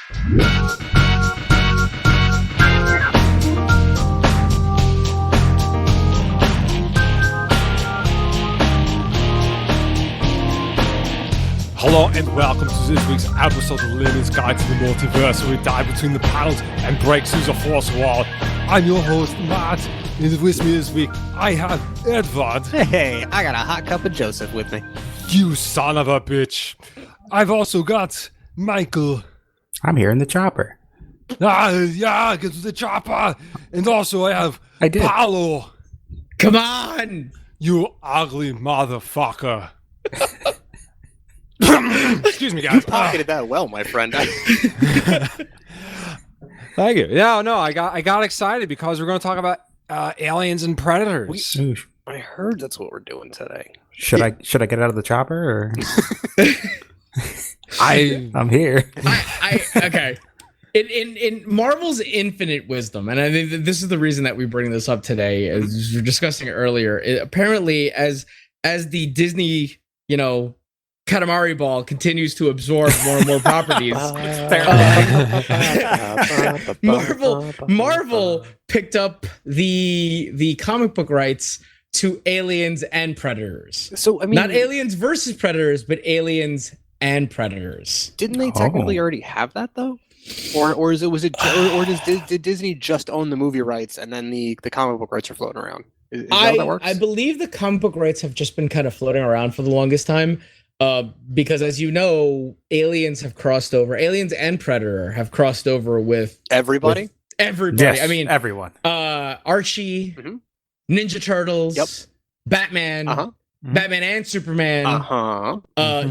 Hello and welcome to this week's episode of Laymen's Guide to the Multiverse, where we dive between the panels and break through the fourth wall. I'm your host, Matt, and with me this week, I have Edward. Hey, I got a hot cup of Joseph with me. You son of a bitch. I've also got Michael. I'm here in the chopper. Yeah, get to the chopper. And also I have Paolo. Come on! You ugly motherfucker. Excuse me, guys. You pocketed that well, my friend. Thank you. No, I got excited because we're going to talk about aliens and predators. I heard that's what we're doing today. Should I get out of the chopper or? I'm here. Okay. In Marvel's infinite wisdom, and I think this is the reason that we bring this up today, as we were discussing earlier. Apparently, as the Disney, Katamari ball continues to absorb more and more properties. Marvel picked up the comic book rights to Aliens and Predators. So I mean, not Aliens versus Predators, but Aliens and Predators. Didn't they technically already have that though? Or did Disney just own the movie rights and then the comic book rights are floating around? Is that how that works? I believe the comic book rights have just been kind of floating around for the longest time. Because as you know, Aliens and Predator have crossed over with everybody. Yes, I mean, everyone. Archie, Ninja Turtles, Batman, Batman and Superman,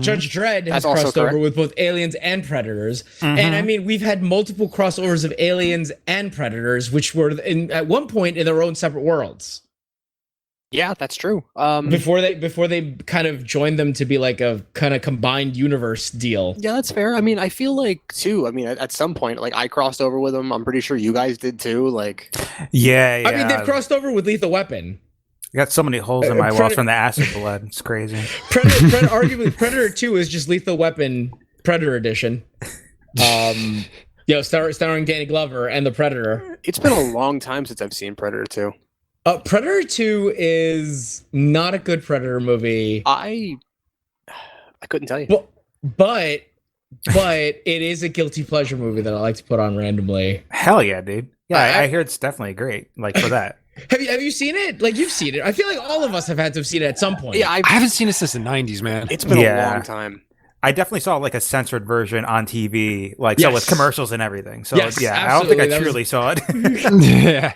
Judge Dredd has crossed over with both Aliens and Predators. And I mean, we've had multiple crossovers of Aliens and Predators, which were at one point in their own separate worlds. Yeah, that's true. Before they kind of joined them to be like a kind of combined universe deal. Yeah, that's fair. I mean, I feel like too. I mean, at some point, like I crossed over with them. I'm pretty sure you guys did too. Like, yeah. I mean, they've crossed over with Lethal Weapon. I got so many holes in my walls from the acid blood. It's crazy. Arguably, Predator 2 is just Lethal Weapon Predator Edition. Starring Danny Glover and the Predator. It's been a long time since I've seen Predator 2. Predator 2 is not a good Predator movie. I couldn't tell you. But it is a guilty pleasure movie that I like to put on randomly. Hell yeah, dude. Yeah, I hear it's definitely great. Like for that. Have you seen it? Like you've seen it. I feel like all of us have had to have seen it at some point. Yeah, I haven't seen it since the 90s, man. It's been a long time. I definitely saw like a censored version on TV, so with commerciers and everything. So yes, yeah, absolutely. I don't think I truly saw it. Yeah.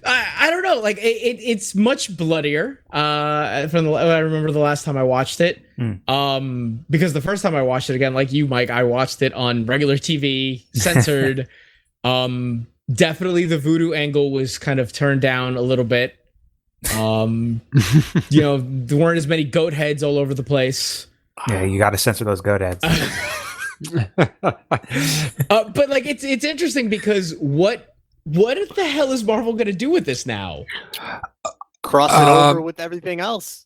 I don't know. Like it's much bloodier. I remember the last time I watched it. Because the first time I watched it, again, like you, Mike, I watched it on regular TV, censored. Definitely the voodoo angle was kind of turned down a little bit. There weren't as many goat heads all over the place. Yeah, you got to censor those goat heads. But like it's interesting because what the hell is Marvel going to do with this now? Cross it over with everything else.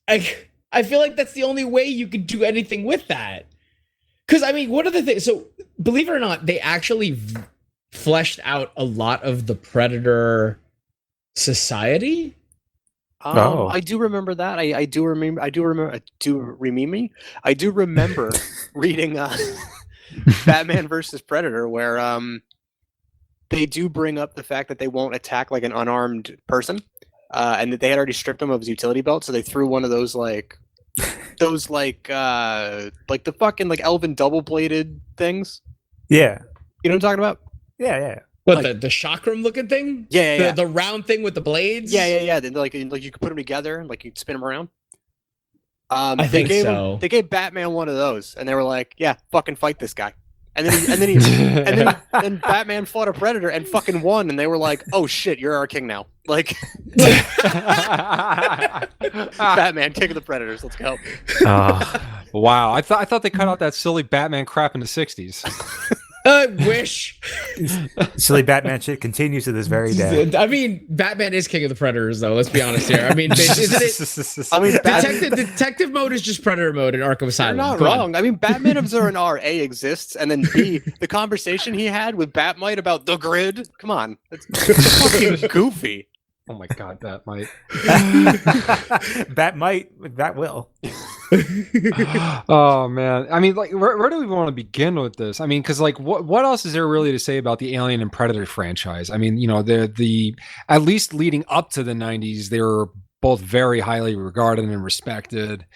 I feel like that's the only way you could do anything with that. Because I mean, what are the things? So believe it or not, they actually fleshed out a lot of the Predator society. I do remember that. I do remember reading Batman versus Predator, where they do bring up the fact that they won't attack like an unarmed person, and that they had already stripped him of his utility belt, so they threw one of those like the fucking like elven double bladed things. Yeah, you know what I'm talking about? Yeah. What, like, the chakram looking thing? Yeah. The round thing with the blades? Yeah. Then like you could put them together and like you spin them around. I think so. They gave Batman one of those, and they were like, "Yeah, fucking fight this guy." And then Batman fought a Predator and fucking won, and they were like, "Oh shit, you're our king now!" Like, Batman, king of the Predators. Let's go. Wow, I thought they cut out that silly Batman crap in the '60s. Wish. Silly Batman shit continues to this very day. I mean, Batman is king of the predators, though. Let's be honest here. I mean, isn't it? I mean, Detective mode is just predator mode in Arkham you're Asylum. not Go on. wrong. I mean, Batman Observer R A exists, and then B, the conversation he had with Batmite about the grid. Come on, that's fucking goofy. Oh my god, that might. Bat might, that will. Oh man, I mean, like, where do we want to begin with this? I mean, because like, what else is there really to say about the Alien and Predator franchise? I mean, you know, the at least leading up to the '90s, they were both very highly regarded and respected.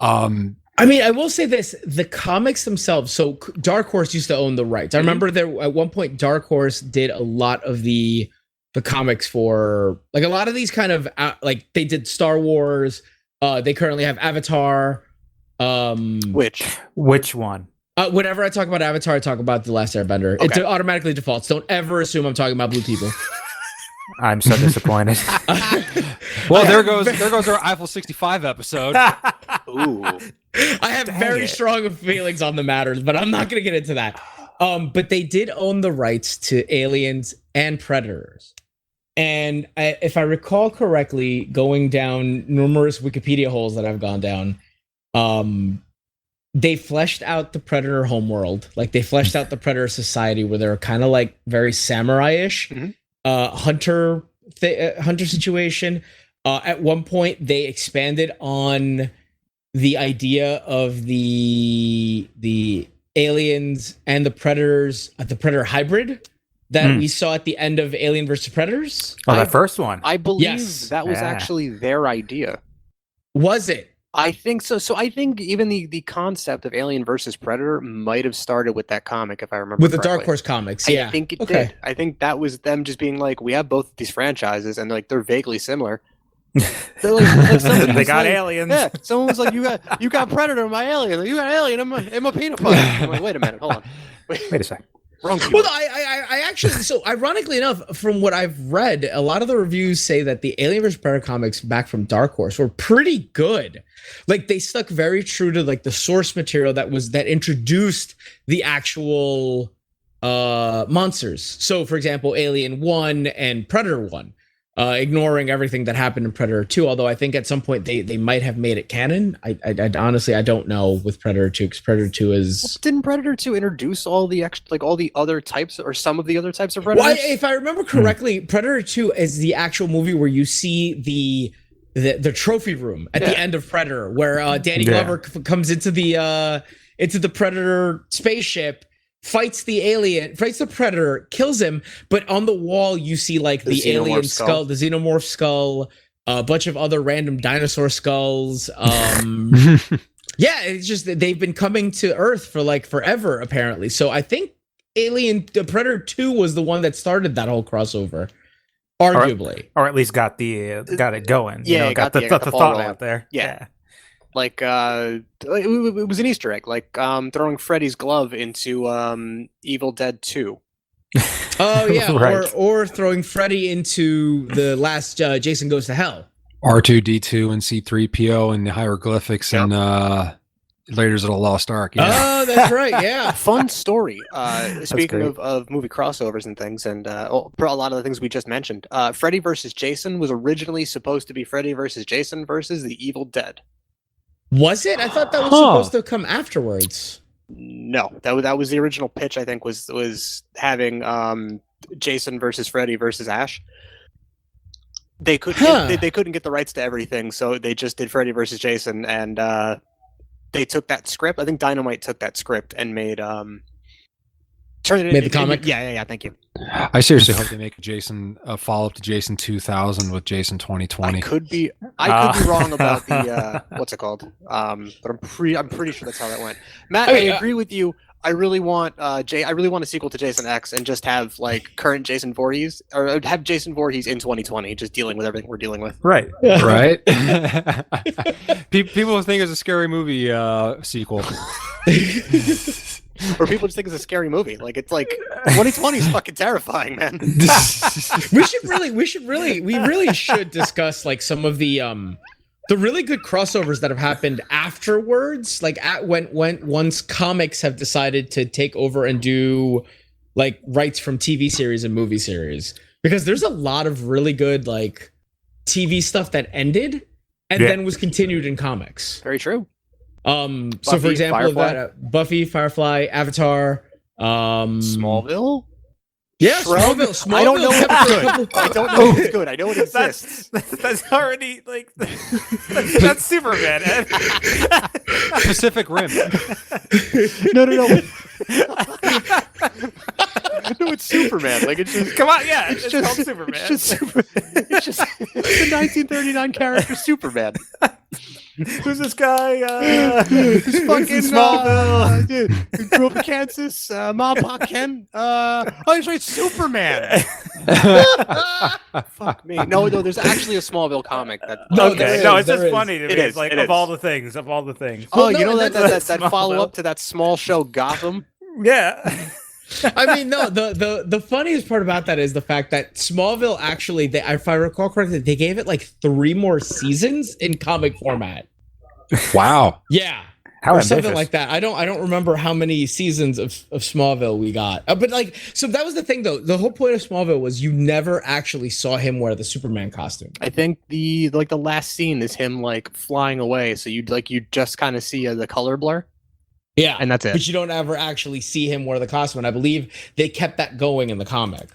I mean, I will say this: the comics themselves. So Dark Horse used to own the rights. I remember there at one point, Dark Horse did a lot of the comics for like a lot of these kind of like they did Star Wars. They currently have Avatar. Which one? Whenever I talk about Avatar, I talk about The Last Airbender. Okay. It automatically defaults. Don't ever assume I'm talking about blue people. I'm so disappointed. Well, there goes our Eiffel 65 episode. ooh, I have very strong feelings on the matters, but I'm not going to get into that. But they did own the rights to Aliens and Predators. And if I recall correctly, going down numerous Wikipedia holes that I've gone down, they fleshed out the Predator homeworld. Like they fleshed out the Predator society where they're kind of like very samurai-ish, hunter situation. At one point, they expanded on the idea of the aliens and the predators, the predator hybrid that we saw at the end of Alien vs. Predators. Oh, that first one. I believe Yes. that was actually their idea. Was it? I think so. So I think even the concept of Alien versus Predator might have started with that comic, if I remember With the correctly. Dark Horse comics, I yeah. think it Okay. did. I think that was them just being like, we have both these franchises, and like they're vaguely similar. They're like somebody They was got like, aliens. Yeah, someone was like, you got Predator in my alien. You got alien in my peanut butter. I'm like, wait a minute, hold on. Wait a second. Wrong. Well, I actually, so ironically enough, from what I've read, a lot of the reviews say that the Alien vs. Predator comics back from Dark Horse were pretty good. Like they stuck very true to like the source material that introduced the actual monsters. So, for example, Alien 1 and Predator 1. Ignoring everything that happened in Predator 2, although I think at some point they might have made it canon. I honestly I don't know with Predator 2 because Predator 2 is. Didn't Predator 2 introduce all the all the other types or some of the other types of predators? Well, if I remember correctly, Predator 2 is the actual movie where you see the trophy room at the end of Predator, where Danny Glover comes into the Predator spaceship. Fights the Predator, kills him, but on the wall you see like the alien skull, the xenomorph skull, a bunch of other random dinosaur skulls. Yeah, it's just that they've been coming to Earth for like forever, apparently. So I think the Predator 2 was the one that started that whole crossover, arguably. Or at least got it going. Yeah, you know, got the ball thought rolling. out there. Yeah. Like it was an Easter egg, like throwing Freddy's glove into Evil Dead 2. Oh yeah, Right. or throwing Freddy into the last Jason Goes to Hell. R2D2 and C3PO and the hieroglyphics and Raiders of the Lost Ark. Yeah. Oh, that's right. Yeah. Fun story. Speaking great. of movie crossovers and things, and a lot of the things we just mentioned, Freddy vs. Jason was originally supposed to be Freddy vs. Jason versus the Evil Dead. Was it? I thought that was supposed to come afterwards. No, that was the original pitch. I think was having Jason versus Freddy versus Ash. They couldn't they couldn't get the rights to everything, so they just did Freddy versus Jason, and they took that script. I think Dynamite took that script and made the comic. Yeah. Thank you. I seriously hope they make a follow-up to Jason 2000 with Jason 2020. I could be wrong about the what's it called? But I'm pretty sure that's how that went. Matt, I agree with you. I really want a sequel to Jason X and just have like current Jason Voorhees, or have Jason Voorhees in 2020, just dealing with everything we're dealing with. Right. Right? People think it's a scary movie sequel. Or people just think it's a scary movie. Like it's like 2020 is fucking terrifying, man. We really should discuss like some of the the really good crossovers that have happened afterwards, like when once comics have decided to take over and do like rights from TV series and movie series, because there's a lot of really good like TV stuff that ended and then was continued in comics. Very true. So for example, Buffy, Firefly, Avatar, Smallville. Yeah, Shrub? Smallville. I don't know if it's good. I don't know if it's good. I know it exists. That's already like that's Superman. Ed. Pacific Rim. No. No, it's Superman. Like it's just Come on, yeah, it's just called Superman. It's just it's just the 1939 character Superman. Who's this guy? This fucking Smallville. dude, who grew up in Kansas. Mom, Pop, Ken. Oh, he's right, Superman. Fuck me. No, there's actually a Smallville comic that. Okay, no, it's just funny to me. It It's is, like it of is. all the things, of all the things. Oh, Well, you know no, that Smallville. follow up to that small show Gotham. Yeah. I mean, no. The funniest part about that is the fact that Smallville actually, if I recall correctly, they gave it like 3 more seasons in comic format. Wow. Yeah, How or something ambitious. like that. I don't remember how many seasons of Smallville we got. But like, so that was the thing though. The whole point of Smallville was you never actually saw him wear the Superman costume. I think the last scene is him like flying away, so you just kind of see the color blur. Yeah, And that's it. But you don't ever actually see him wear the costume. And I believe they kept that going in the comic.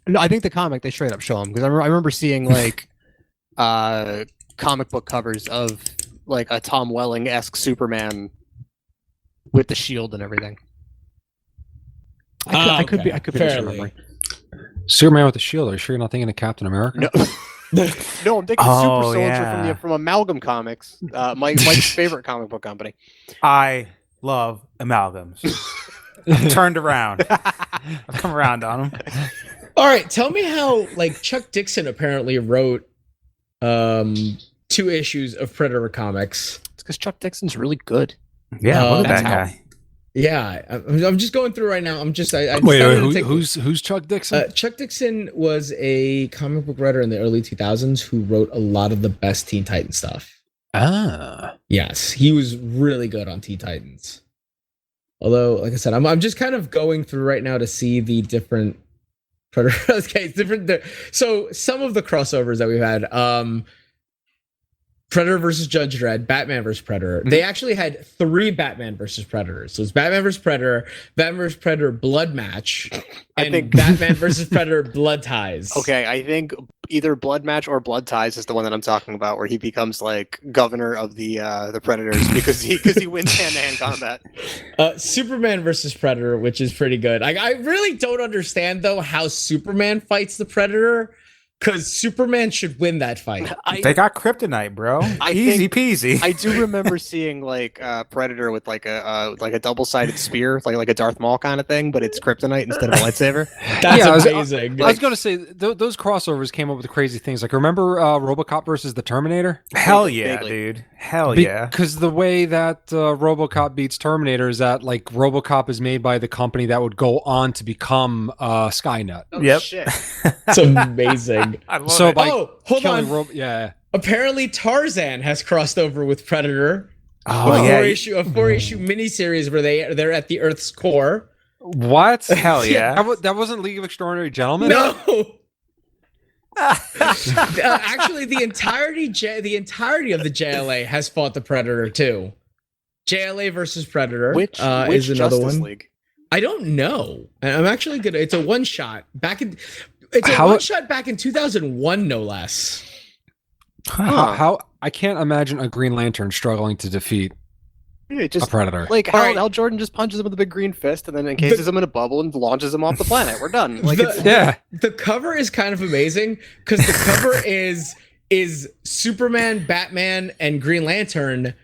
No, I think the comic they straight up show him because I remember seeing like comic book covers of like a Tom Welling-esque Superman with the shield and everything. I could be misremembering. Superman with the shield. Are you sure you're not thinking of Captain America? No. No, I'm thinking Oh, Super Soldier yeah. from Amalgam Comics, Mike's favorite comic book company. I love amalgams. I'm turned around. I've come around on them. All right, tell me how like Chuck Dixon apparently wrote 2 issues of Predator comics. It's because Chuck Dixon's really good. Yeah, look at that's that how- guy. Yeah, I'm just going through right now. I'm just I Wait, decided to take- who's Chuck Dixon? Chuck Dixon was a comic book writer in the early 2000s who wrote a lot of the best Teen Titans stuff. Yes, he was really good on Teen Titans. Although, like I said, I'm just kind of going through right now to see the different Predator. Okay, it's different. So some of the crossovers that we've had, Predator versus Judge Dredd, Batman versus Predator. They actually had 3 Batman versus Predators. So it's Batman versus Predator Blood Match, and think- Batman versus Predator Blood Ties. Okay, I think either Blood Match or Blood Ties is the one that I'm talking about, where he becomes like governor of the Predators because he wins hand-to-hand combat. Superman versus Predator, which is pretty good. I really don't understand though how Superman fights the Predator, because Superman should win that fight. They got kryptonite, bro. Easy peasy. I do remember seeing like Predator with like a double-sided spear, like a Darth Maul kind of thing, but it's kryptonite instead of a lightsaber. That's Yeah, amazing. I was going to say those crossovers came up with crazy things. Like remember RoboCop versus the Terminator? Hell yeah, Vaguely. dude. Hell yeah. Because the way that RoboCop beats Terminator is that like RoboCop is made by the company that would go on to become Skynet. Oh, Yep. shit. It's amazing. I love So it. by Oh, hold killing on. yeah. Apparently Tarzan has crossed over with Predator. Oh, a yeah. four issue miniseries where they're at the Earth's core. What? Hell yeah. That wasn't League of Extraordinary Gentlemen? No. Actually, the entirety of the JLA has fought the Predator too. JLA versus Predator, Which is another Justice one. League? I don't know. I'm actually gonna. It's a one shot back in. It's a How- one shot back in 2001, no less. How I can't imagine a Green Lantern struggling to defeat Yeah, a just Predator. like All Hal, right. Hal Jordan just punches him with a big green fist and then encases him in a bubble and launches him off the planet. We're done. Like The- it's, Yeah. The cover is kind of amazing because the cover is Superman, Batman, and Green Lantern.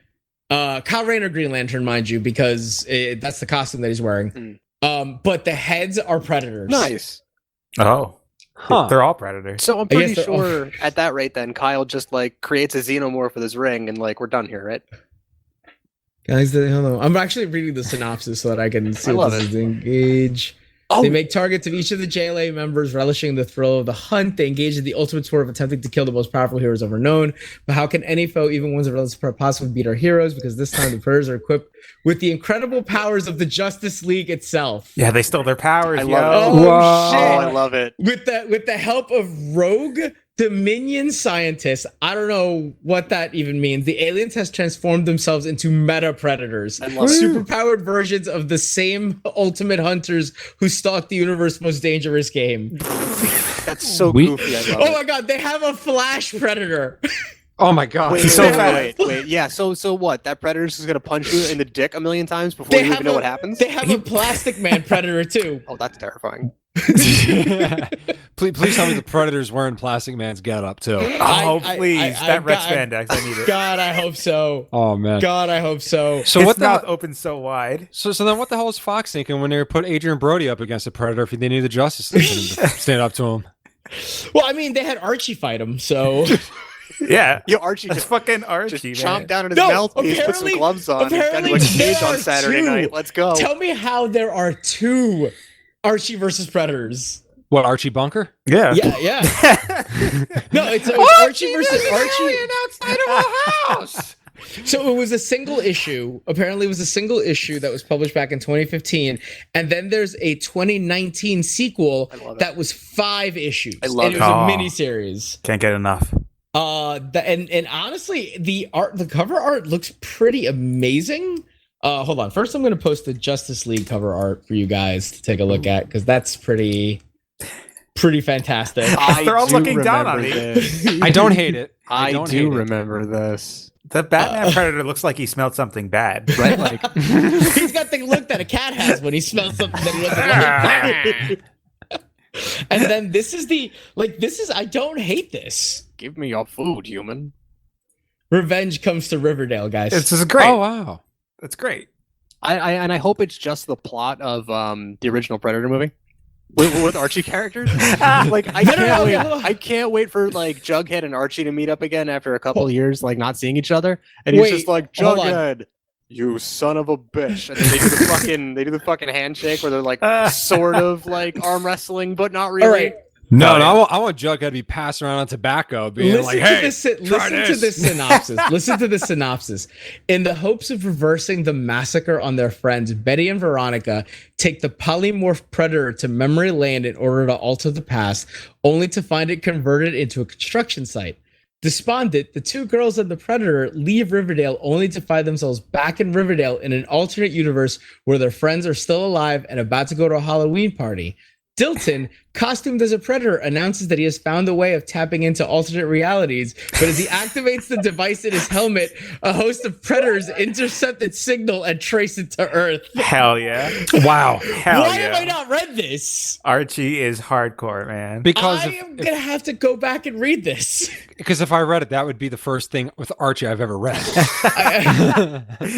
Kyle Rayner Green Lantern, mind you, because that's the costume that he's wearing. But the heads are Predators. nice. Oh. Huh. They're all predators. So I'm I pretty guess they're- sure at that rate, then Kyle just like creates a xenomorph with his ring, and like we're done here, right? Guys, hold on. I'm actually reading the synopsis so that I can see I what love this is. Engage. They make targets of each of the JLA members, relishing the thrill of the hunt. They engage in the ultimate sport of attempting to kill the most powerful heroes ever known. But how can any foe, even ones that are possible, beat our heroes? Because this time the Predators are equipped with the incredible powers of the Justice League itself. Yeah, they stole their powers. I love yo. it. Whoa. Oh, shit! I love it. With the help of rogue Dominion scientists, I don't know what that even means. The aliens has transformed themselves into meta predators, I love it. superpowered versions of the same ultimate hunters who stalk the universe's most dangerous game. That's so We- goofy. I love Oh it. my god, they have a flash predator. Oh my god. Wait, He's so fast. wait. Yeah. So what? That predator's just gonna punch you in the dick a million times before you even know what happens. They have a plastic man predator too. Oh, that's terrifying. Please tell me the Predator's wearing Plastic Man's getup too. Oh, please. that red God- spandex. I need it. God, I hope so. Oh man. God, I hope so. So His what the mouth hell- opens so wide. so then what the hell was Fox thinking when they put Adrian Brody up against the Predator if they needed the Justice League to stand up to him? Well, I mean, they had Archie fight him, so Yeah. Yo, Archie That's just fucking Archie, just man. chomp down at his No, mouthpiece, put some apparently- gloves on, and got apparently like a cage there on are Saturday two. night. Let's go. tell me how there are two Archie versus Predators. What, Archie Bunker? Yeah. Yeah, yeah. No, it's Archie versus Archie. outside of our house. So it was a single issue. Apparently, it was a single issue that was published back in 2015, and then there's a 2019 sequel I love it. that was 5 issues. I love and it it. was Oh. a mini series. Can't get enough. And honestly, the cover art looks pretty amazing. Hold on. First, I'm going to post the Justice League cover art for you guys to take a look at because that's pretty fantastic. They're all do looking down on remember me. this. I don't hate it. I don't do hate it. remember this. The Batman Predator looks like he smelled something bad. Right? Like, He's got the look that a cat has when he smells something that he doesn't like. And then this is I don't hate this. give me your food, human. Revenge comes to Riverdale, guys. This is great. Oh wow. That's great. I hope it's just the plot of the original Predator movie with Archie characters. Like I No, can't no, no, wait. okay, hold on. I can't wait for like Jughead and Archie to meet up again after a couple of years like not seeing each other, and he's Wait, just like hold on. Jughead, you son of a bitch, and then they do the fucking handshake where they're like sort of like arm wrestling but not really. All right. No, Oh, no, yeah. I want Jughead to be passing around on tobacco, being Listen, like, to, "Hey, this, try listen to this." this synopsis. Listen to the synopsis. In the hopes of reversing the massacre on their friends, Betty and Veronica take the polymorph predator to memory lane in order to alter the past, only to find it converted into a construction site. Despondent, the two girls and the predator leave Riverdale only to find themselves back in Riverdale in an alternate universe where their friends are still alive and about to go to a Halloween party. Dilton, costumed as a predator, announces that he has found a way of tapping into alternate realities, but as he activates the device in his helmet, a host of predators intercept its signal and trace it to Earth. Hell yeah. Wow. Hell Why yeah. have I not read this? Archie is hardcore, man. Because I am gonna have to go back and read this. if I read it, that would be the first thing with Archie I've ever read.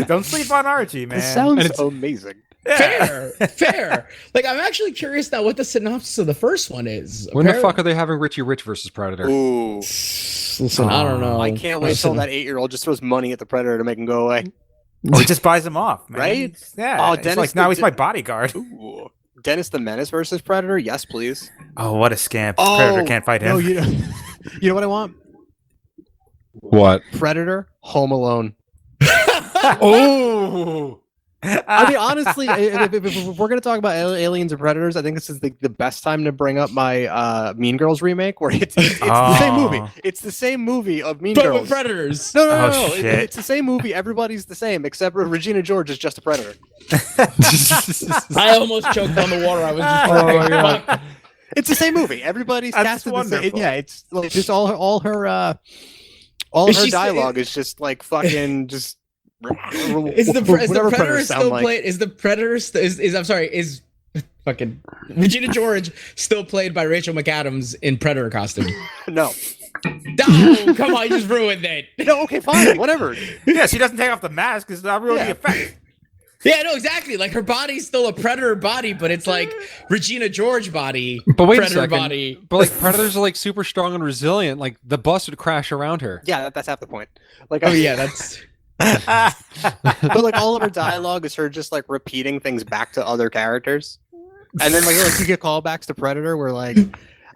Don't sleep on Archie, man. This sounds And it's- amazing. Fair, fair. Like I'm actually curious now what the synopsis of the first one is. When the fuck are they having Richie Rich versus Predator? Ooh, Listen, I don't know. I can't wait till Listen. that 8-year-old just throws money at the Predator to make him go away. Or he just buys him off, man. Right? Yeah. Oh, It's Dennis like, now the- he's my bodyguard. Ooh. Dennis the Menace versus Predator? Yes, please. Oh, what a scamp. Predator can't fight him. No, you know, you know what I want? What? Predator, Home Alone. Oh. I mean, honestly, if we're going to talk about aliens and predators, I think this is the best time to bring up my Mean Girls remake, where it's the same movie. Oh. It's the same movie of Mean But Girls. with predators. No, no, Oh, no, no. shit. It's the same movie. Everybody's the same, except for Regina George is just a predator. I almost choked on the water. I was just Oh, like, yeah. fuck. It's the same movie. Everybody's That's casted the same. wonderful. Yeah, it's like just all her Is she dialogue is just like fucking just. Is the whatever predator predators still sound like. played? Is the predator is I'm sorry? Is fucking Regina George still played by Rachel McAdams in predator costume? No, No, come on, you just ruined it. no. Okay, fine, whatever. Yeah, she doesn't take off the mask. It's not really Yeah. the effect. Yeah, no, exactly. Like her body's still a predator body, but it's like Regina George body, But wait a predator second. body. But like predators are like super strong and resilient. Like the bus would crash around her. Yeah, that's half the point. Like, Oh yeah, that's but like all of her dialogue is her just like repeating things back to other characters. And then like you get callbacks to Predator where like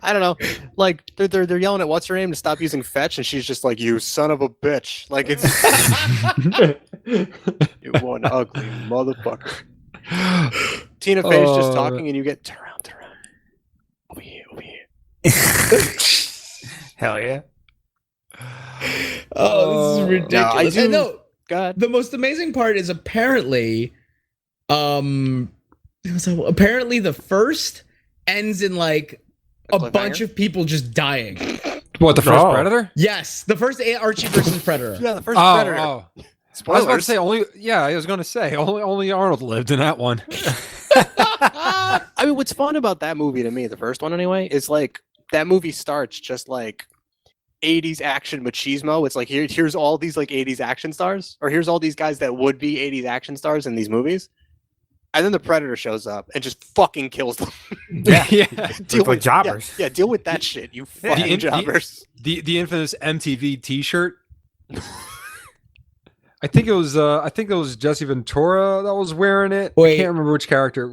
I don't know, like they're yelling at what's her name to stop using fetch, and she's just like, "You son of a bitch!" Like it's you one ugly motherfucker. Tina Fey's just talking, and you get turn around, over here. Hell yeah. Oh, this is ridiculous. I do. No, God. the most amazing part is apparently, apparently the first ends in like a bunch of people just dying. What, the first Predator? Yes, the first Archie versus Predator. Yeah, the first Predator. Oh. Spoilers. I was about to say I was going to say only Arnold lived in that one. I mean, what's fun about that movie to me, the first one anyway, is like that movie starts just like 80s action machismo. It's like here's all these like 80s action stars, or here's all these guys that would be 80s action stars in these movies. And then the Predator shows up and just fucking kills them. Yeah. Deal with jobbers. Yeah, deal with that shit, you fucking jobbers. The infamous MTV T-shirt. I think it was Jesse Ventura that was wearing it. Wait. I can't remember which character.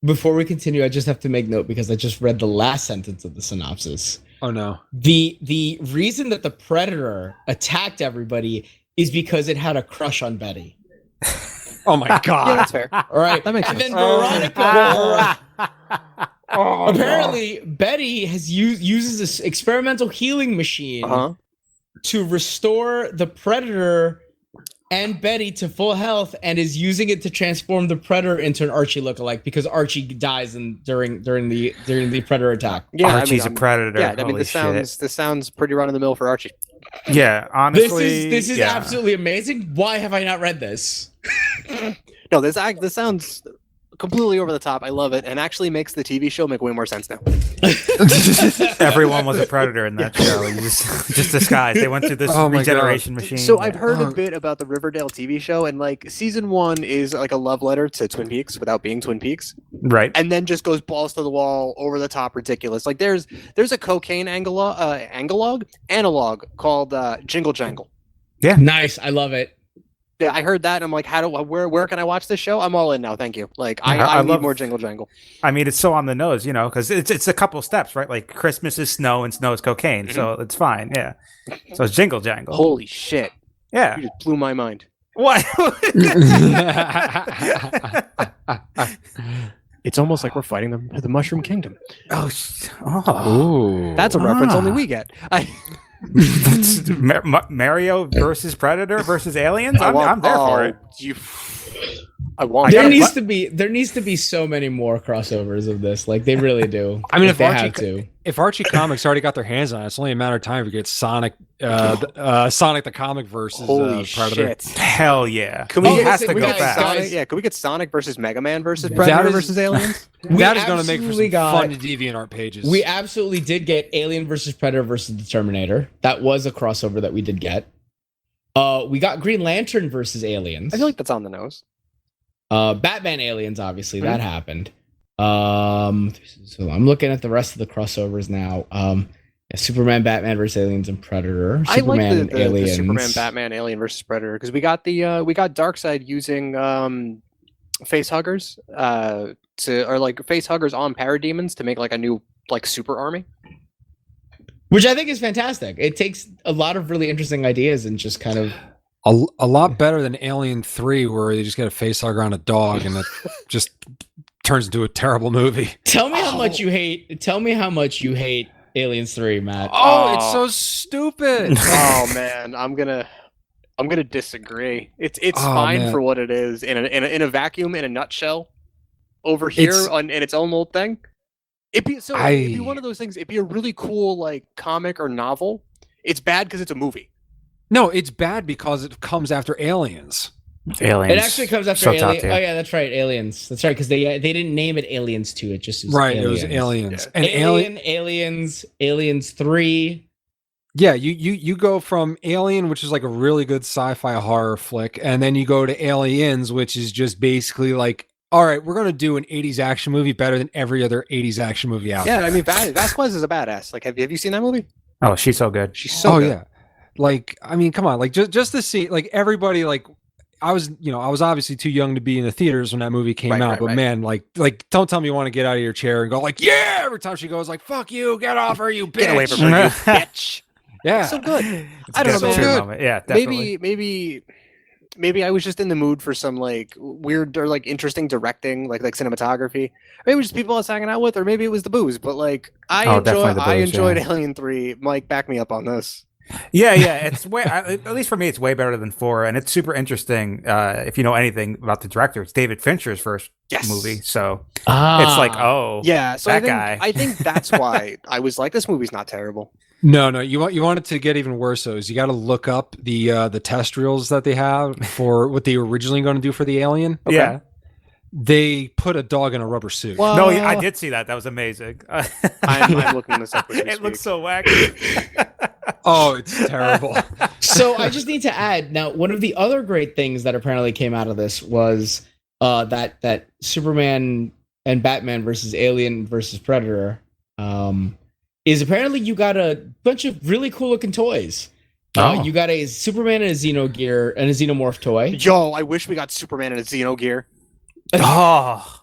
Before we continue, I just have to make note because I just read the last sentence of the synopsis. Oh no. The reason that the Predator attacked everybody is because it had a crush on Betty. Oh my god. Yeah, that's fair. All right. That makes and sense. then Veronica. Apparently, Betty uses this experimental healing machine to restore the Predator and Betty to full health, and is using it to transform the Predator into an Archie lookalike because Archie dies during the Predator attack. Yeah, Archie's a predator. Yeah, I mean Holy this sounds pretty run of the mill for Archie. Yeah, honestly, this is absolutely amazing. Why have I not read this? No, this sounds completely over the top. I love it, and actually makes the TV show make way more sense now. Everyone was a predator in that show. You just disguised. They went through this regeneration machine. So I've heard a bit about the Riverdale TV show, and like season 1 is like a love letter to Twin Peaks without being Twin Peaks, right? And then just goes balls to the wall, over the top, ridiculous. Like there's a cocaine analog called Jingle Jangle. Yeah, nice. I love it. Yeah, I heard that. And I'm like, where can I watch this show? I'm all in now. Thank you. Like, I need more Jingle Jangle. I mean, it's so on the nose, because it's a couple steps, right? Like Christmas is snow and snow is cocaine, so it's fine. Yeah. So it's Jingle Jangle. Holy shit! Yeah, you just blew my mind. What? It's almost like we're fighting the Mushroom Kingdom. Oh, that's a reference only we get. That's Mario versus Predator versus Aliens. I'm there for it. There needs to be so many more crossovers of this. Like they really do. I mean, if Archie Comics already got their hands on it, it's only a matter of time to get Sonic the comic versus Predator. Shit. Hell yeah! Can we has to go back? Can we get Sonic versus Mega Man versus Predator versus Aliens? That is going to make for some fun DeviantArt pages. We absolutely did get Alien versus Predator versus the Terminator. That was a crossover that we did get. We got Green Lantern versus Aliens. I feel like that's on the nose. Batman Aliens, obviously, that happened. So I'm looking at the rest of the crossovers now. Superman, Batman versus Aliens, and Predator. Superman, I like the Aliens. Superman, Batman, Alien versus Predator because we got Darkseid using face huggers face huggers on parademons to make like a new like super army. Which I think is fantastic. It takes a lot of really interesting ideas and just kind of a lot better than Alien 3, where they just get a face hugger on a dog and it just turns into a terrible movie. Tell me how much you hate. Tell me how much you hate Aliens 3, Matt. Oh, it's so stupid. Oh man, I'm gonna disagree. It's fine for what it is in a vacuum, in a nutshell. Over here in its own little thing. It'd be one of those things. It'd be a really cool like comic or novel. It's bad because it's a movie. No, it's bad because it comes after Aliens. Aliens. It actually comes after Aliens. Oh yeah, that's right, Aliens. That's right, because they didn't name it Aliens 2. It just was Aliens. Aliens. It was Aliens. And Aliens 3. Yeah, you go from Alien, which is like a really good sci-fi horror flick, and then you go to Aliens, which is just basically like, all right, we're gonna do an 80s action movie better than every other 80s action movie out there. Yeah, I mean Vasquez is a badass. Like, have you seen that movie? Oh, she's so good. She's so good. Yeah. Like, I mean, come on, like just to see like everybody like I was obviously too young to be in the theaters when that movie came Right, out, right, but right. man, like, don't tell me you want to get out of your chair and go like, yeah, every time she goes like, fuck you, get off her, you bitch. Get away from her, you bitch. Yeah. So good. It's I a don't get know, up man. to moment. Yeah, definitely. Maybe I was just in the mood for some like weird or like interesting directing, like cinematography. Maybe it was just people I was hanging out with, or maybe it was the booze. But like definitely the I booze, enjoyed yeah. Alien 3. Mike, back me up on this. Yeah, it's way, at least for me, it's way better than 4, and it's super interesting. If you know anything about the director, it's David Fincher's first movie, so it's like, oh, Yeah, so that guy. I think that's why I was like, this movie's not terrible. No, you want it to get even worse. Though, is you got to look up the test reels that they have for what they were originally going to do for the Alien. Okay. Yeah. They put a dog in a rubber suit. Well, No, I did see that. That was amazing. I'm looking this up. As we It looks speak. so wacky. Oh, it's terrible. So I just need to add now. One of the other great things that apparently came out of this was that Superman and Batman versus Alien versus Predator is apparently you got a bunch of really cool looking toys. Oh. You got a Superman and a Xenogear and a Xenomorph toy. Yo, I wish we got Superman in a Xenogear. Oh,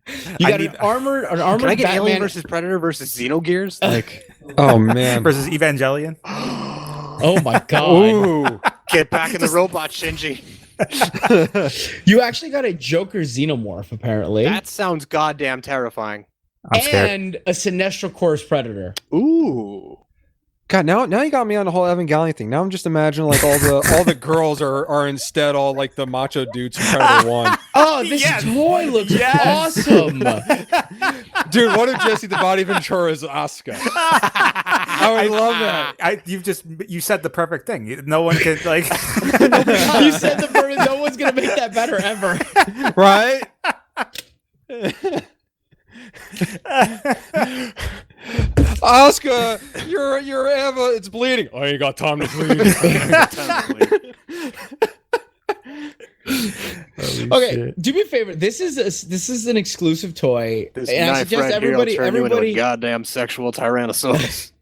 You I got need- an armored Can I get Batman Alien versus Predator versus Xenogears? Like, Oh man. versus Evangelion. Oh my god! Ooh. get back in the robot, Shinji. You actually got a Joker Xenomorph apparently, That sounds goddamn terrifying. I'm scared. and a Sinestro Corps Predator. Ooh. God, now you got me on the whole Evangelion thing. Now I'm just imagining like all the girls are instead all like the macho dudes from Predator 1. Oh, this Yes. toy looks Yes. awesome. Dude, what if Jesse the Body Ventura is Asuka? I would love that. You said the perfect thing. No one can like. You said the bird. No one's gonna make that better ever. Right? Asuka, you're Eva, it's bleeding. I ain't got time to bleed. Okay, do me a favor. This is an exclusive toy, This and I knife suggest right here will turn you into a everybody, goddamn sexual tyrannosaurus.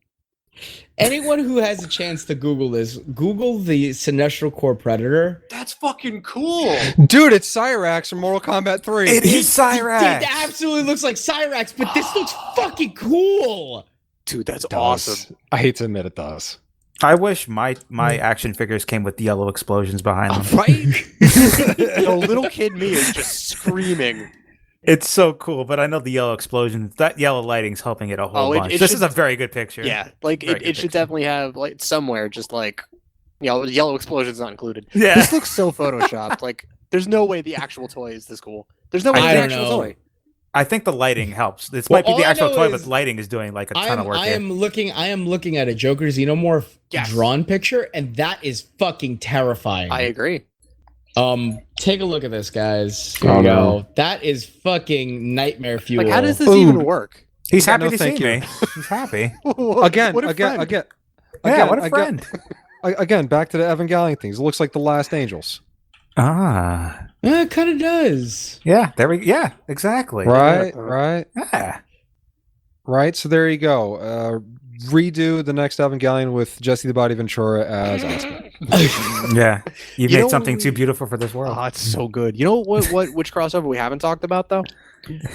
anyone who has a chance to Google this, Google the Sinestro Corps Predator. That's fucking cool. Dude, it's Cyrax from Mortal Kombat 3. It is Cyrax. It absolutely looks like Cyrax, but this looks fucking cool. Dude, that's It does. awesome. I hate to admit it does. I wish my action figures came with yellow explosions behind them. Right? The little kid me is just screaming. It's so cool, but I know the yellow explosions, that yellow lighting's helping it a whole bunch. it This should- is a very good picture. Yeah, like Very it good should picture. definitely have like somewhere just like yellow explosions not included. Yeah. This looks so photoshopped. Like there's no way the actual toy is this cool. There's no way I the don't actual know. toy. I think the lighting helps. This Well, might be all the I actual know toy, is but the lighting is doing like a ton of work I here. am looking at a Joker Xenomorph Yes. drawn picture, and that is fucking terrifying. I agree. Take a look at this, guys. Here Oh, we go. no. That is fucking nightmare fuel. Like how does this Boom. even work? He's Yeah, happy no, to thank see you. me. He's happy. Again, What a friend. Yeah, what a friend. Again, back to the Evangelion things. It looks like the Last Angels. Ah. Yeah, it kind of does. Yeah, exactly. Right. Yeah. Right. So there you go. Redo the next Evangelion with Jesse the Body Ventura as Asuka. Yeah. You've You made know something what too we- beautiful for this world. Oh, it's so good. You know which crossover we haven't talked about though?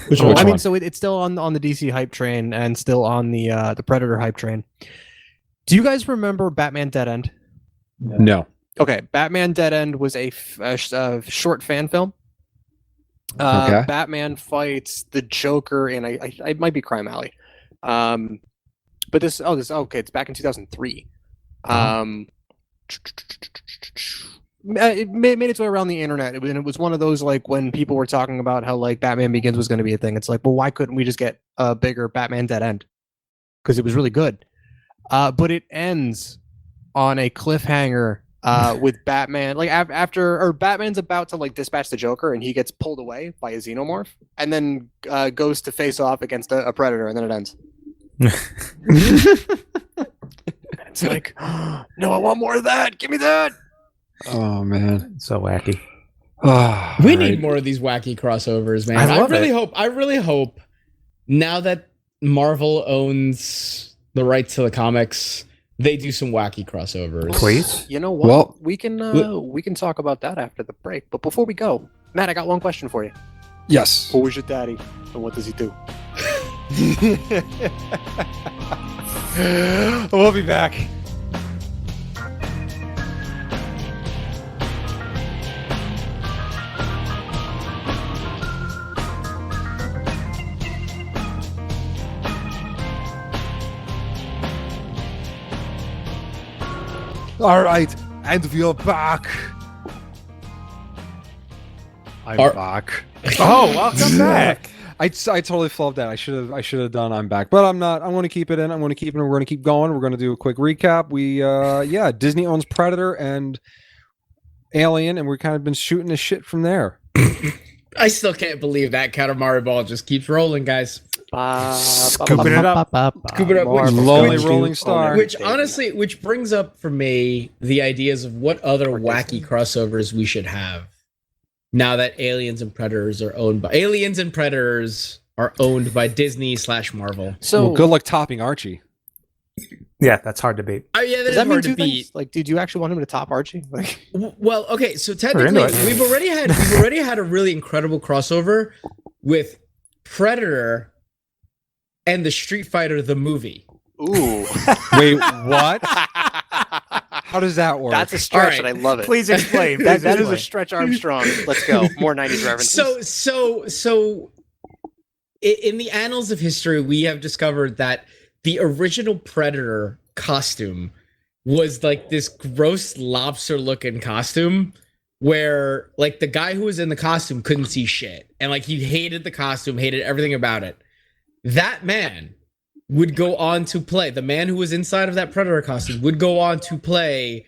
Which Oh, one? I mean, so it's still on the DC hype train and still on the Predator hype train. Do you guys remember Batman Dead End? No. Okay, Batman Dead End was a short fan film. Okay. Batman fights the Joker in I might be Crime Alley. But it's back in 2003. It made its way around the internet. It was one of those like when people were talking about how like Batman Begins was going to be a thing. It's like, well, why couldn't we just get a bigger Batman Dead End? Because it was really good. But it ends on a cliffhanger with Batman like after Batman's about to like dispatch the Joker and he gets pulled away by a Xenomorph and then goes to face off against a Predator and then it ends. It's like, no, I want more of that. Give me that. Oh man. So wacky. We need more of these wacky crossovers, man. I love I really hope now that Marvel owns the rights to the comics they do some wacky crossovers. Please. You know what? Well- we can talk about that after the break. But before we go, Matt, I got one question for you. Yes. Who is your daddy, and what does he do? We'll be back. All right, and we are back. I'm back. Oh, welcome back. I totally flubbed that. I should have done I'm back, but I'm not. I'm going to keep it in. I'm going to keep it. We're going to keep going. We're going to do a quick recap. Disney owns Predator and Alien, and we've kind of been shooting the shit from there. I still can't believe that Katamari ball just keeps rolling, guys. Scooping it up. Scoop it up. Lonely Rolling Star. Which brings up for me the ideas of what other wacky crossovers we should have. Now that Aliens and Predators are owned by Disney / Marvel. So well, good luck topping Archie. Yeah, that's hard to beat. Oh yeah, does that mean hard two to beat. things? Like, did you actually want him to top Archie? Like, well, okay, so technically we've already had a really incredible crossover with Predator and the Street Fighter the movie. ooh, Wait, what? How does that work? that's a stretch, All right. and I love it. Please explain. That is a stretch, Armstrong. Let's go. More 90s references. So in the annals of history, we have discovered that the original Predator costume was like this gross lobster-looking costume where like the guy who was in the costume couldn't see shit. And like he hated the costume, hated everything about it. That man would go on to play, the man who was inside of that Predator costume would go on to play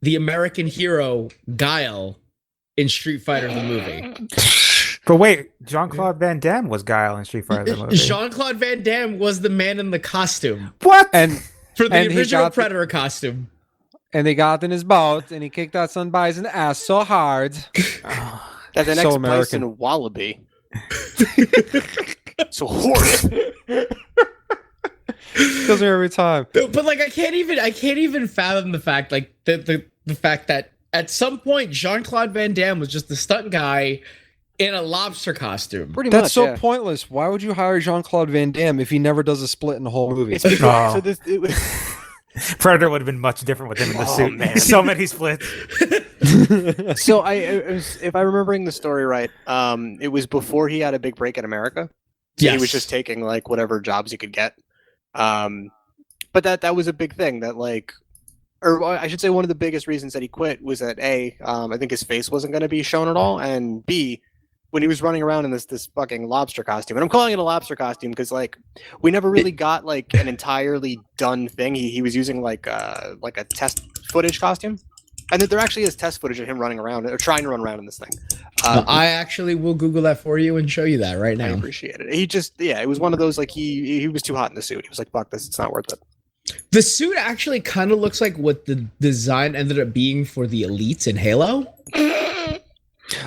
the American hero Guile in Street Fighter the movie. But wait, Jean-Claude Van Damme was Guile in Street Fighter the movie. Jean-Claude Van Damme was the man in the costume. What? and For the And he original got Predator costume. and they got in his boat and he kicked that son Bison ass so hard. That's the So next American. Bison Wallaby. So horse. Kills me every time. But like I can't even fathom the fact like the fact that at some point Jean-Claude Van Damme was just the stunt guy in a lobster costume. Pretty That's much. so yeah. pointless. Why would you hire Jean-Claude Van Damme if he never does a split in the whole movie? It's because, Oh. so this, it was, Predator would have been much different with him in the Oh, suit. man. So many splits. so if I'm remembering the story right, it was before he had a big break in America. So he was Yes. just taking like whatever jobs he could get. But that was a big thing that like, or I should say one of the biggest reasons that he quit was that A, I think his face wasn't going to be shown at all, and B, when he was running around in this fucking lobster costume, and I'm calling it a lobster costume because like we never really got like an entirely done thing. He was using like a test footage costume, and there actually is test footage of him running around or trying to run around in this thing. I actually will Google that for you and show you that right I now. appreciate it. He just it was one of those like he was too hot in the suit. He was like, fuck this, it's not worth it. The suit actually kind of looks like what the design ended up being for the elites in Halo.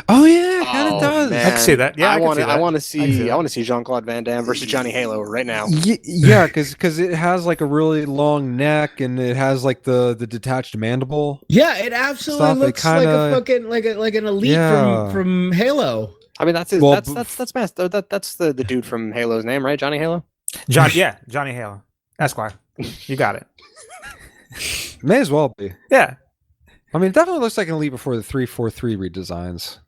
Oh yeah, it kind of Oh, does. man. I can see that. Yeah, I can see that. I want to I can see that. see Jean-Claude Van Damme versus Johnny Halo right now. Yeah, because it has like a really long neck and it has like the detached mandible. Yeah, it absolutely Stuff, it looks like a kinda- fucking like an elite Yeah. from Halo. I mean, that's his. Well, that's that's the dude from Halo's name, right? Johnny Halo. Johnny Halo. Esquire. You got it. May as well be. Yeah. I mean, it definitely looks like an Elite before the 343 redesigns.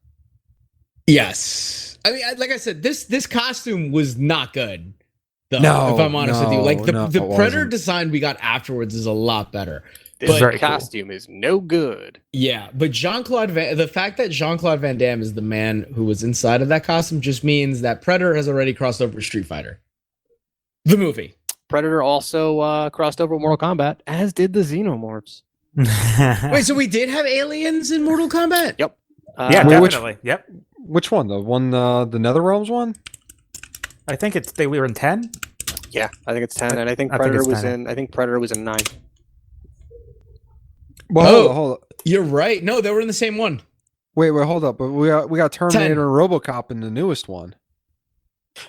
Yes, I mean, like I said, this costume was not good. Though, No, if I'm honest with you, like the no, the it Predator wasn't. design we got afterwards is a lot better. This But- Very cool. costume is no good. Yeah, but the fact that Jean-Claude Van Damme is the man who was inside of that costume just means that Predator has already crossed over Street Fighter, the movie. Predator also crossed over Mortal Kombat, as did the Xenomorphs. Wait, so we did have aliens in Mortal Kombat? Yep. Yeah, Well, which- definitely. Yep. Which one? The one, the Netherrealms one? I think we were in 10. Yeah, I think it's 10, and I think I think Predator it's was 10. in. I think Predator was in 9. Well, Oh. hold up. You're right. No, they were in the same one. Wait, hold up. But we got Terminator and RoboCop in the newest one.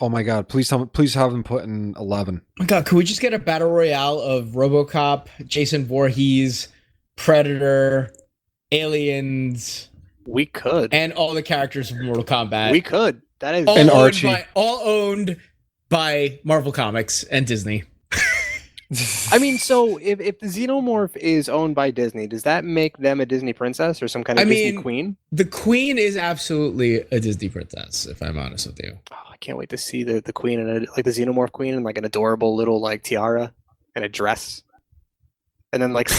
Oh my god! Please tell me. Please have him put in 11. Oh my God, could we just get a battle royale of RoboCop, Jason Voorhees, Predator, Aliens, We could. and all the characters from Mortal Kombat? We could. That is. And Archie. All owned by Marvel Comics and Disney. I mean, so if the Xenomorph is owned by Disney, does that make them a Disney princess or some kind of Disney queen? The queen is absolutely a Disney princess, if I'm honest with you. Oh, I can't wait to see the queen and like the Xenomorph queen in like an adorable little like tiara and a dress, and then like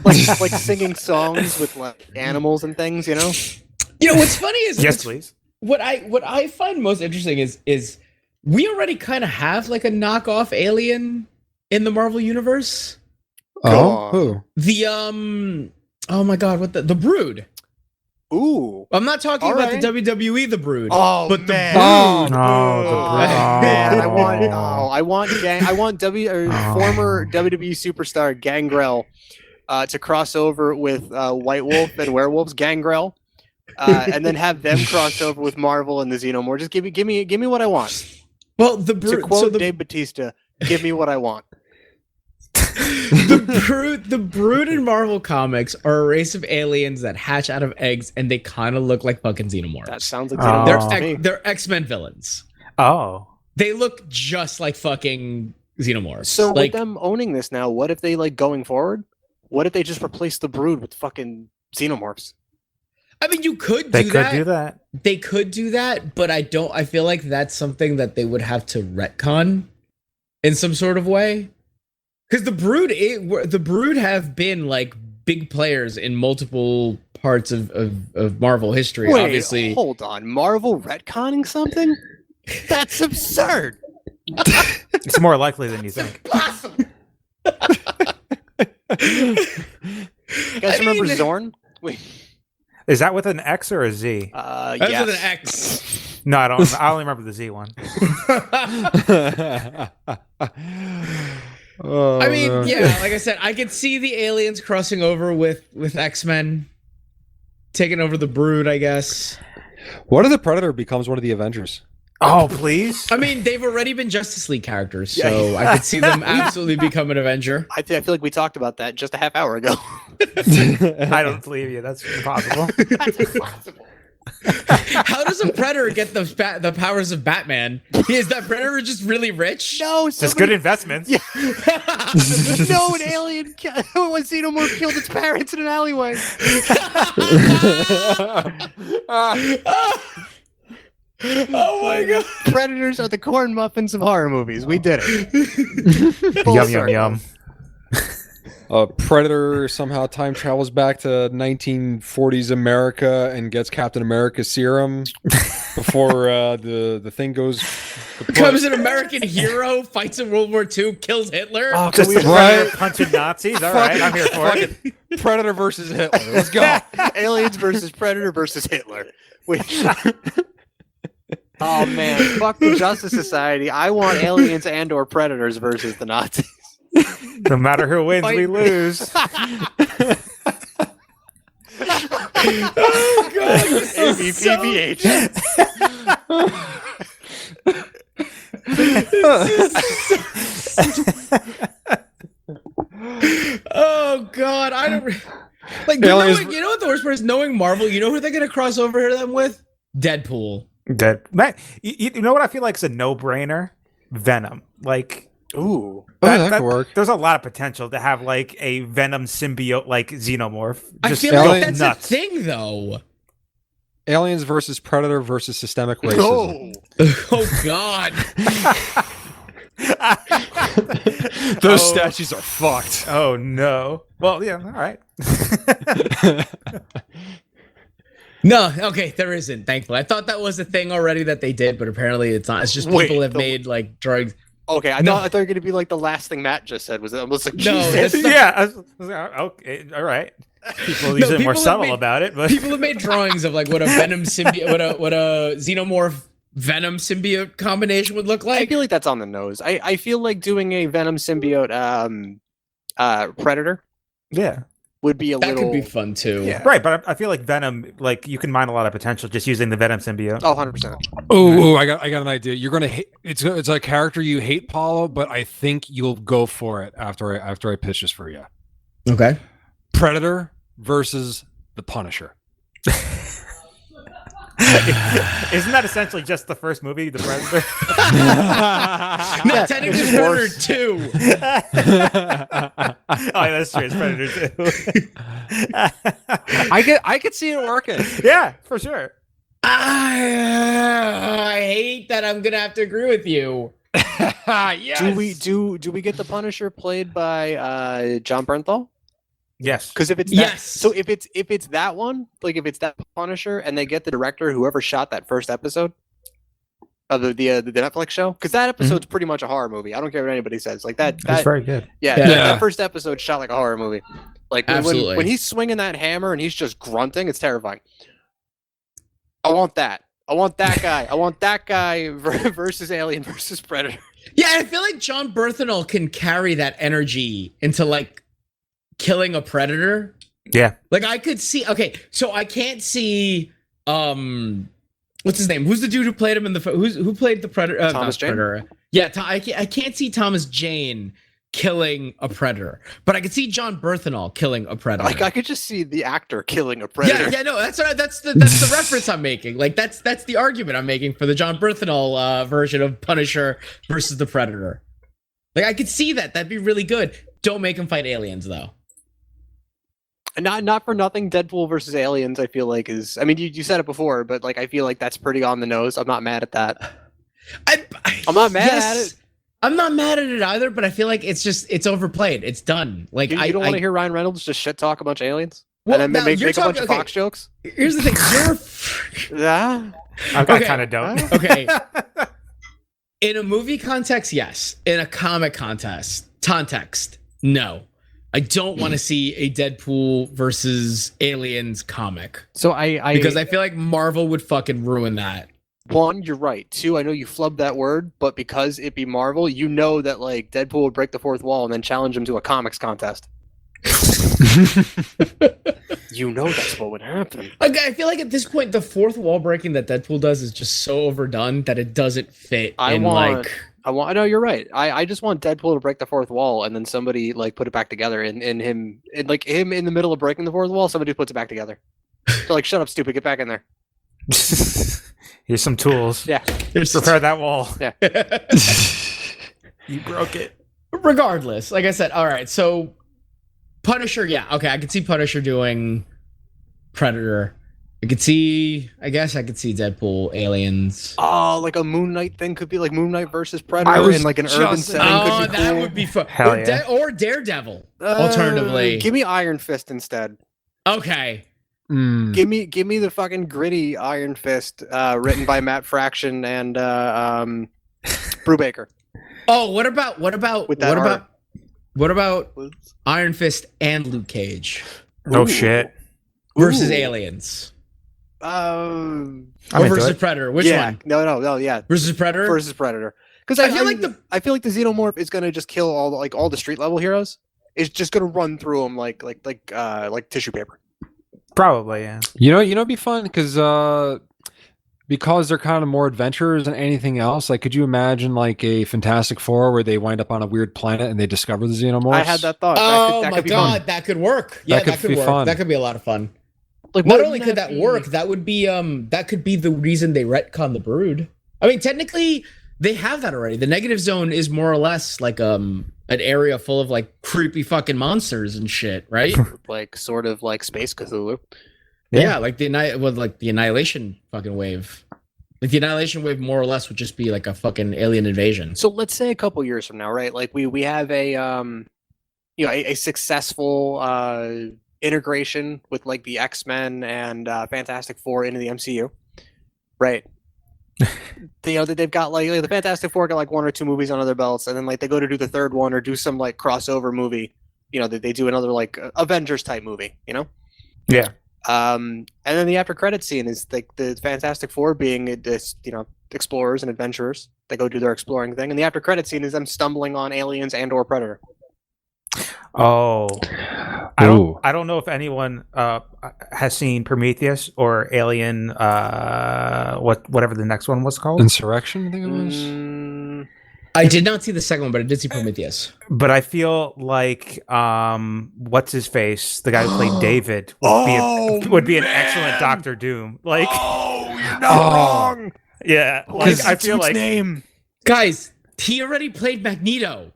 like singing songs with like animals and things. You know. You know what's funny is Yes, please. What I find most interesting is we already kind of have like a knockoff alien in the Marvel universe. Oh, who? The oh my God, what the Brood. Ooh. I'm not talking All about right. the WWE The Brood. Oh, but the man. Brood. Man, I want former WWE superstar Gangrel to cross over with White Wolf and Werewolves Gangrel, and then have them cross over with Marvel and the Xenomorph. Just give me what I want. Well, the Brood. To quote Dave Bautista, give me what I want. The Brood in Marvel Comics are a race of aliens that hatch out of eggs, and they kind of look like fucking xenomorphs. That sounds like Oh. to me. They're X-Men villains. Oh. They look just like fucking xenomorphs. So like, with them owning this now, what if they like going forward? What if they just replace the Brood with fucking xenomorphs? I mean, you could They do could that. do that. They could do that, but I feel like that's something that they would have to retcon in some sort of way. Because the Brood have been like big players in multiple parts of Marvel history. Wait, obviously, hold on. Marvel retconning something? That's absurd. It's more likely than you think. Awesome. You guys remember Zorn? Wait. Is that with an X or a Z? that's Yes. with an X. No, I don't. I only remember the Z one. Oh, I mean, no. yeah, like I said, I could see the aliens crossing over with X-Men, taking over the Brood, I guess. What if the Predator becomes one of the Avengers? Oh, please. I mean, they've already been Justice League characters, so I could see them absolutely become an Avenger. I feel like we talked about that just a half hour ago. I don't believe you. That's impossible. That's impossible. How does a Predator get the powers of Batman? Is that Predator just really rich? No, Just good investments. Yeah. No, an alien, a xenomorph killed its parents in an alleyway. Oh my God. Predators are the corn muffins of horror movies. We did it. Full Yum, yum, circle. yum. Predator somehow time travels back to 1940s America and gets Captain America's serum before the thing goes. Becomes an American hero, fights in World War II, kills Hitler. Oh, Just can the we, Predator punching Nazis. All right, I'm here for it. Predator versus Hitler. Let's go. Aliens versus Predator versus Hitler. Oh man, fuck the Justice Society. I want aliens and/or predators versus the Nazis. No matter who wins, we lose. Oh God, this is so- Oh God, I don't like. Aliens- You know what the worst part is? Knowing Marvel, you know who they're gonna cross over them with? Deadpool. Dead. Man, you know what I feel like is a no-brainer? Venom. Like, Ooh. That could work. There's a lot of potential to have like a Venom symbiote like xenomorph. I Just feel go like that's nuts. a thing, though. Aliens versus Predator versus systemic racism. Oh. Oh God. Those Oh. statues are fucked. Oh no. Well, yeah. All right. No, okay, there isn't. Thankfully, I thought that was a thing already that they did, but apparently it's not. It's just Wait, people have the- made like drugs. Okay, I thought you were going to be like the last thing Matt just said. Was it almost like No, Jesus? that's not- Yeah. I was like, okay. All right. People usually people more have subtle made- about it, but People have made drawings of like what a Venom symbiote, what a xenomorph Venom symbiote combination would look I like. feel like that's on the nose. I feel like doing a Venom symbiote Predator yeah. would be That little. could be fun too. Yeah. Right, but I feel like Venom, like you can mine a lot of potential just using the Venom symbiote. Oh, 100%. Oh, I got an idea. You're gonna hate it's a character you hate, Paulo, but I think you'll go for it after I pitch this for you. Okay. Predator versus the Punisher. Isn't that essentially just the first movie, The Predator? No, technically it's Predator 2. Oh, yeah, that's true. It's Predator 2. I could see it working. Yeah, for sure. I hate that I'm gonna have to agree with you. Yes. Do we get the Punisher played by John Bernthal? Yes. Because if it's that, Yes. so if it's that one, like if it's that Punisher, and they get the director, whoever shot that first episode of the Netflix show, because that episode's pretty much a horror movie. I don't care what anybody says. Like that. It's very good. Yeah, Yeah. that first episode shot like a horror movie. Like Absolutely. when he's swinging that hammer and he's just grunting, it's terrifying. I want that. I want that guy. I want that guy versus Alien versus Predator. Yeah, I feel like John Bernthal can carry that energy into like killing a predator. Yeah. Like I could see. Okay, so I can't see. What's his name? Who's the dude who played him in the? Who played the predator? Thomas Jane? Predator. Yeah, I can't see Thomas Jane killing a predator, but I could see John Bernthal killing a predator. Like I could just see the actor killing a predator. Yeah, no, that's the reference I'm making. Like that's the argument I'm making for the John Bernthal version of Punisher versus the Predator. Like I could see that. That'd be really good. Don't make him fight aliens though. Not for nothing. Deadpool versus Aliens, I feel like is. I mean, you said it before, but like I feel like that's pretty on the nose. I'm not mad at that. I'm not mad at it. I'm not mad at it either, but I feel like it's overplayed. It's done. Like You don't want to hear Ryan Reynolds just shit talk a bunch of aliens, Well, and now then make you're a bunch of talking- Fox jokes. Here's the thing. Yeah. I Okay. kind of don't. Okay. In a movie context, yes. In a comic context, no. I don't want to see a Deadpool versus Aliens comic So I because I feel like Marvel would fucking ruin that. one, you're right. Two, I know you flubbed that word, but because it be Marvel, you know that like Deadpool would break the fourth wall and then challenge him to a comics contest. You know that's what would happen. Like, I feel like at this point, the fourth wall breaking that Deadpool does is just so overdone that it doesn't fit. I know you're right. I just want Deadpool to break the fourth wall and then somebody like put it back together and him in the middle of breaking the fourth wall, somebody puts it back together. So like, shut up, stupid, get back in there. Here's some tools. Yeah. Repair that wall. Yeah. You broke it. Regardless, like I said, all right. So Punisher, yeah, okay, I could see Punisher doing Predator. I could see Deadpool, Aliens. Oh, like a Moon Knight thing could be like Moon Knight versus Predator in like an urban setting. Oh, Could be that cool. would be fun. Hell Or, yeah. Or Daredevil. Alternatively, Give me Iron Fist instead. okay. Give me the fucking gritty Iron Fist, written by Matt Fraction and Brubaker. Oh, what about Iron Fist and Luke Cage No Ooh. shit. versus Ooh. Aliens I'm or into versus it. Predator? Which yeah. one? No, yeah. Versus Predator. Versus Predator. Because I feel like I feel like the Xenomorph is gonna just kill all the street level heroes. It's just gonna run through them like tissue paper. Probably, yeah. You know, it'd be fun because they're kind of more adventurers than anything else. Like, could you imagine like a Fantastic Four where they wind up on a weird planet and they discover the Xenomorphs? I had that thought. Oh that my could be god, fun. that could work. Yeah, that could be work. fun. That could be a lot of fun. Like, Not wouldn't only could that be- work, that would be that could be the reason they retcon the Brood. I mean, technically, they have that already. The Negative Zone is more or less like an area full of like creepy fucking monsters and shit, right? like sort of like Space Cthulhu. Yeah, like the Annihilation fucking wave. Like the Annihilation wave more or less would just be like a fucking alien invasion. So let's say a couple years from now, right? Like we have a successful integration with like the X-Men and Fantastic Four into the MCU, right? They've got like the Fantastic Four got like one or two movies under their belts, and then like they go to do the third one or do some like crossover movie. They do another like Avengers type movie. Yeah. And then the after credit scene is like the Fantastic Four being this, explorers and adventurers. They go do their exploring thing, and the after credit scene is them stumbling on aliens and or Predator. Oh. I Ooh. don't know if anyone has seen Prometheus or Alien. Whatever the next one was called. Insurrection, I think it was. I did not see the second one, but I did see Prometheus. But I feel like what's his face, the guy who played David, would be an excellent Doctor Doom. Like, you're not wrong. Yeah, like, I feel like name. Guys, he already played Magneto.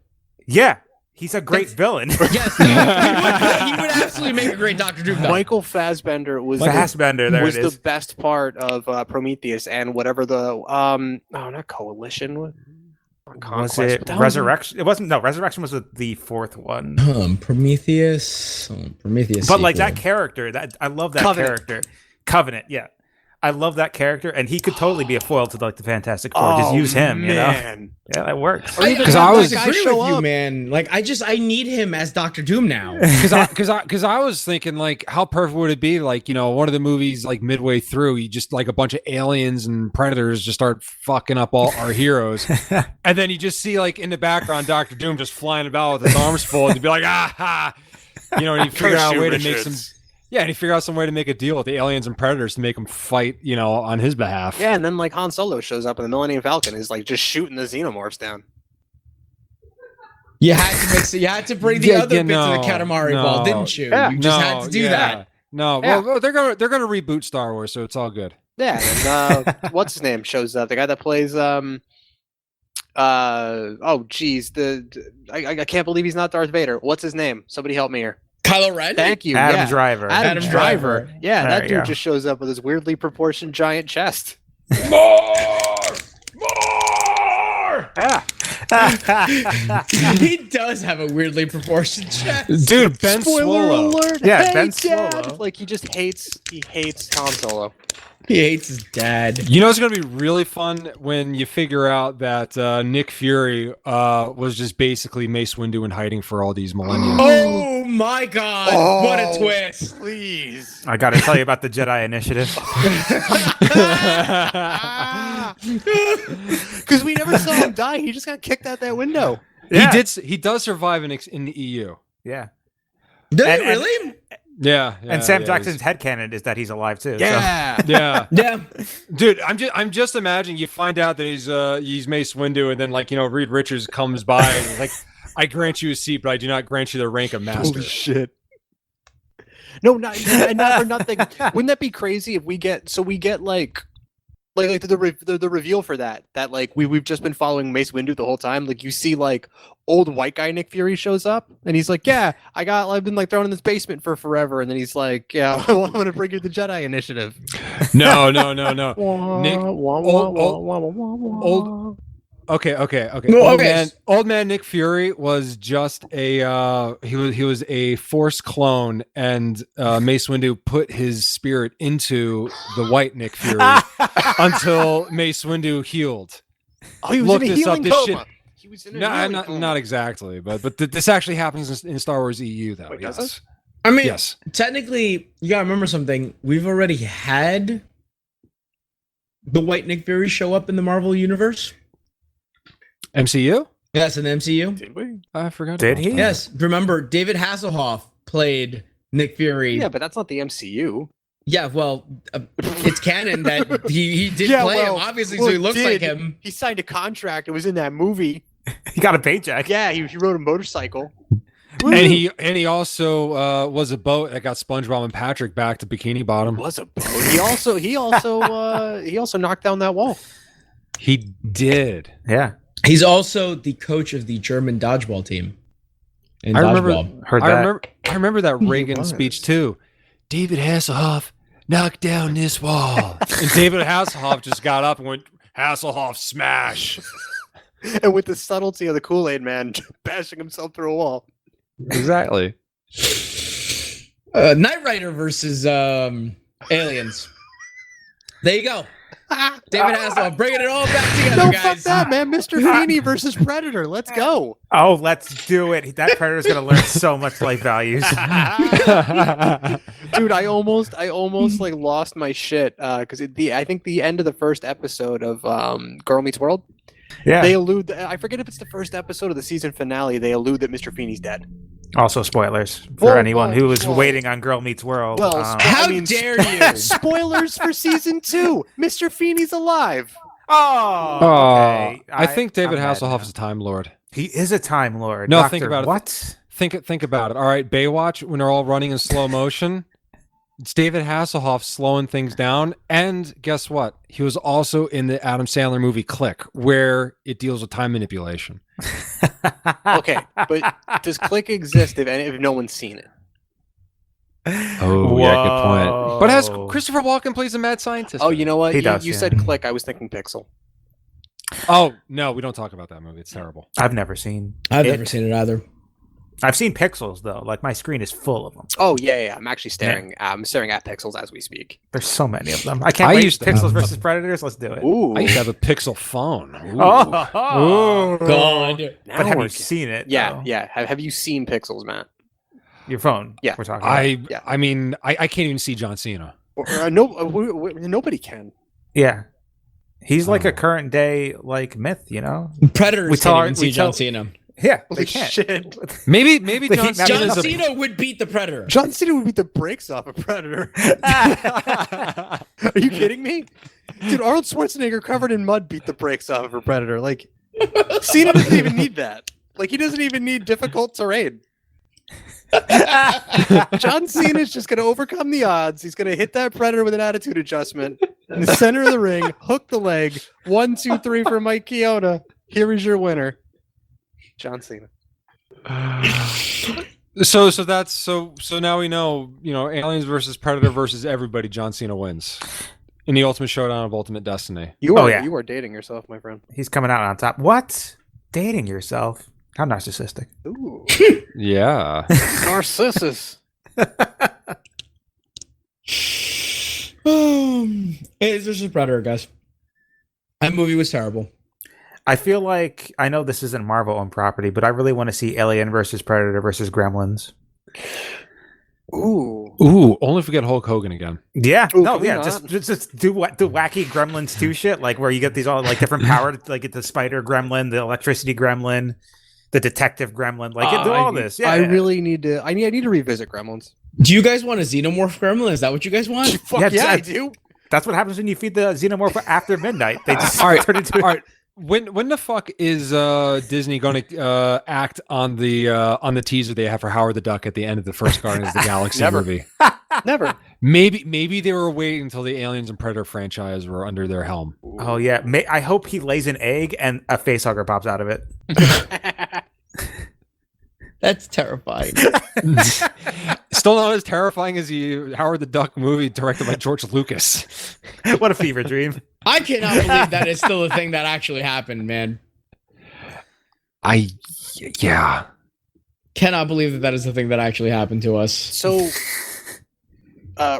Yeah, he's a great villain. Yes, he would absolutely make a great Doctor Doom. Though. Michael Fassbender was the best part of Prometheus and whatever the not Coalition. Was it Resurrection? It wasn't. No, Resurrection was the fourth one. Prometheus. But like that character, I love that character. Covenant, yeah. I love that character, and he could totally be a foil to like the Fantastic Four. Just use him, you know. Yeah, that works. Because I was agree with you, man. Like I need him as Doctor Doom now. Because I was thinking like, how perfect would it be? Like, you know, one of the movies like midway through, you just like a bunch of aliens and predators just start fucking up all our heroes, and then you just see like in the background Doctor Doom just flying about with his arms folded. You'd be like, ah, you know, and you figure out a way to make some. Yeah, and he figure out some way to make a deal with the aliens and predators to make them fight, you know, on his behalf. Yeah, and then like Han Solo shows up in the Millennium Falcon, is like just shooting the xenomorphs down. You had to mix it. You had to bring the other bits of the Katamari ball, didn't you? Yeah. You just had to do that. No, well, they're gonna reboot Star Wars, so it's all good. Yeah, and what's his name shows up? The guy that plays oh geez, I can't believe he's not Darth Vader. What's his name? Somebody help me here. Kylo Ren? Thank you. Adam Driver. Adam Driver. Yeah, There that you dude go. just shows up with his weirdly proportioned giant chest. Yeah. He does have a weirdly proportioned chest. Dude, Ben Spoiler Swallow. alert. Yeah, Hey, Ben Dad. Swallow. Like he hates Han Solo. He hates his dad. You know it's going to be really fun when you figure out that Nick Fury was just basically Mace Windu in hiding for all these millennia. Oh my god. What a twist. Please. I got to tell you about the Jedi Initiative. Because we never saw him die. He just got kicked out that window. Yeah. He does survive in the EU. Yeah. Did And- he really? Yeah, And Sam Jackson's headcanon is that he's alive too. Yeah. Yeah, Yeah. dude, I'm just imagining you find out that he's Mace Windu, and then like, you know, Reed Richards comes by and he's like, I grant you a seat, but I do not grant you the rank of master. Holy shit. No, not for nothing. Wouldn't that be crazy if we get the reveal for that like we've just been following Mace Windu the whole time. Like you see like old white guy Nick Fury shows up and he's like, yeah, I've been like thrown in this basement for forever, and then he's like, yeah, I want to bring you the Jedi Initiative. No. Nick, old. Okay. No, Old man Nick Fury was just a he was a Force clone, and Mace Windu put his spirit into the white Nick Fury until Mace Windu healed. Oh, he was Look in a this up. healing This coma. shit. He was in a No, healing coma. not exactly, but this actually happens in Star Wars EU though. Wait, does yes. it? I mean, Yes. technically, you gotta remember something. We've already had the white Nick Fury show up in the Marvel universe. MCU? Yes, in the MCU. Did we? I forgot. Did about he? that. Yes, remember David Hasselhoff played Nick Fury. Yeah, but that's not the MCU. Yeah, well, it's canon that he did Yeah, play well, him, obviously, well, so he looks like did. him. He signed a contract. It was in that movie. He got a paycheck. Yeah, he rode a motorcycle. And he also was a boat that got SpongeBob and Patrick back to Bikini Bottom. Was a boat. He also knocked down that wall. He did. Yeah. He's also the coach of the German dodgeball team. In I remember- dodgeball. Heard that. I remember that Reagan was. speech too. David Hasselhoff, knock down this wall. And David Hasselhoff just got up and went, Hasselhoff smash. And with the subtlety of the Kool-Aid man bashing himself through a wall. Exactly. Knight Rider versus Aliens. There you go. David Hasselhoff bringing it all back together, No, guys. fuck that, man. Mr. Feeney versus Predator. Let's go. Oh, let's do it. That predator's gonna learn so much life values. Dude, I almost like lost my shit because I think the end of the first episode of Girl Meets World, Yeah. they allude. I forget if it's the first episode of the season finale. They allude that Mr. Feeney's dead. Also, spoilers for Whoa, anyone who is whoa. waiting on Girl Meets World. Well, How dare you? Spoilers for season 2. Mr. Feeney's alive. okay. I think David I'm mad Hasselhoff now. is a Time Lord. He is a Time Lord. No, Doctor, think about it. what? Think about it. All right, Baywatch, when they're all running in slow motion, it's David Hasselhoff slowing things down. And guess what? He was also in the Adam Sandler movie Click, where it deals with time manipulation. Okay, but does Click exist if no one's seen it? Oh, yeah, good point. But has Whoa. Christopher Walken plays a mad scientist? Oh, you know what? He does, You yeah. said Click. I was thinking Pixel. Oh, no, we don't talk about that movie. It's terrible. I've never seen. I've it. never seen it either. I've seen Pixels though. Like my screen is full of them. Oh yeah. I'm actually staring. I'm staring at Pixels as we speak. There's so many of them. I can't I wait. used to Pixels have- versus Predators. Let's do it. Ooh. I used to have a Pixel phone. Ooh. Oh, God. Now but have we're you seen it? Yeah, though? yeah. Have you seen Pixels, Matt? Your phone. Yeah. we're talking. About. Yeah. I mean, I can't even see John Cena. Nobody can. Yeah, he's like Oh. a current day like myth. You know. Predators We can't tell- even see we John tell- Cena. Yeah, Holy they can't. shit. Maybe But John he- Cena John is a Cena would beat the Predator. John Cena would beat the brakes off a Predator. Are you kidding me? Dude, Arnold Schwarzenegger covered in mud beat the brakes off of a Predator. Like, Cena doesn't even need that. Like, he doesn't even need difficult terrain. John Cena's just going to overcome the odds. He's going to hit that Predator with an attitude adjustment in the center of the ring, hook the leg. 1, 2, 3 for Mike Chioda. Here is your winner, John Cena. So now we know, Aliens versus Predator versus everybody. John Cena wins in the Ultimate Showdown of Ultimate Destiny. You Oh, are yeah. you are dating yourself, my friend. He's coming out on top. What? Dating yourself? How narcissistic. Ooh, Yeah. Narcissus. It's just a Predator, guys. That movie was terrible. I feel like I know this isn't Marvel-owned property, but I really want to see Alien versus Predator versus Gremlins. Ooh. Ooh, only if we get Hulk Hogan again. Yeah, Ooh, no, can we yeah, not? just do wacky Gremlins 2 shit, like where you get these all like different power, like get the spider gremlin, the electricity gremlin, the detective gremlin, like do all this. Yeah, I really need to. I need to revisit Gremlins. Do you guys want a xenomorph gremlin? Is that what you guys want? Fuck Yeah, I just- do. That's what happens when you feed the xenomorph after midnight. They just All right, turn into. all right. When the fuck is Disney going to act on the teaser they have for Howard the Duck at the end of the first Guardians of the Galaxy Never. movie? Never. Maybe they were waiting until the Aliens and Predator franchise were under their helm. Oh yeah, I hope he lays an egg and a facehugger pops out of it. That's terrifying. Still not as terrifying as the Howard the Duck movie directed by George Lucas. What a fever dream! I cannot believe that is still a thing that actually happened, man. Yeah. Cannot believe that is the thing that actually happened to us. So,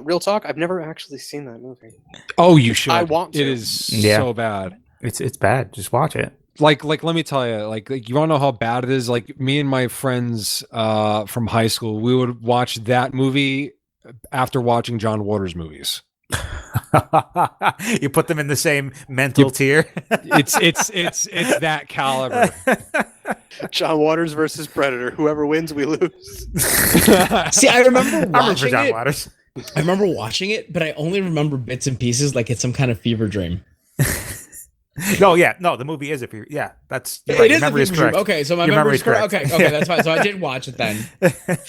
real talk. I've never actually seen that movie. Oh, you should. I want to. It is Yeah. so bad. It's bad. Just watch it. Like let me tell you, like you want to know how bad it is? Like me and my friends from high school, we would watch that movie after watching John Waters movies. You put them in the same mental tier. It's that caliber. John Waters versus Predator. Whoever wins, we lose. See, I remember I remember watching John it. Waters. I remember watching it, but I only remember bits and pieces, like it's some kind of fever dream. No, yeah, no, the movie is a fever. Yeah, that's It right. is Your a memory is fever dream. correct. Okay, so my Your memory is memory's correct. correct. Okay, that's fine. So I did watch it then.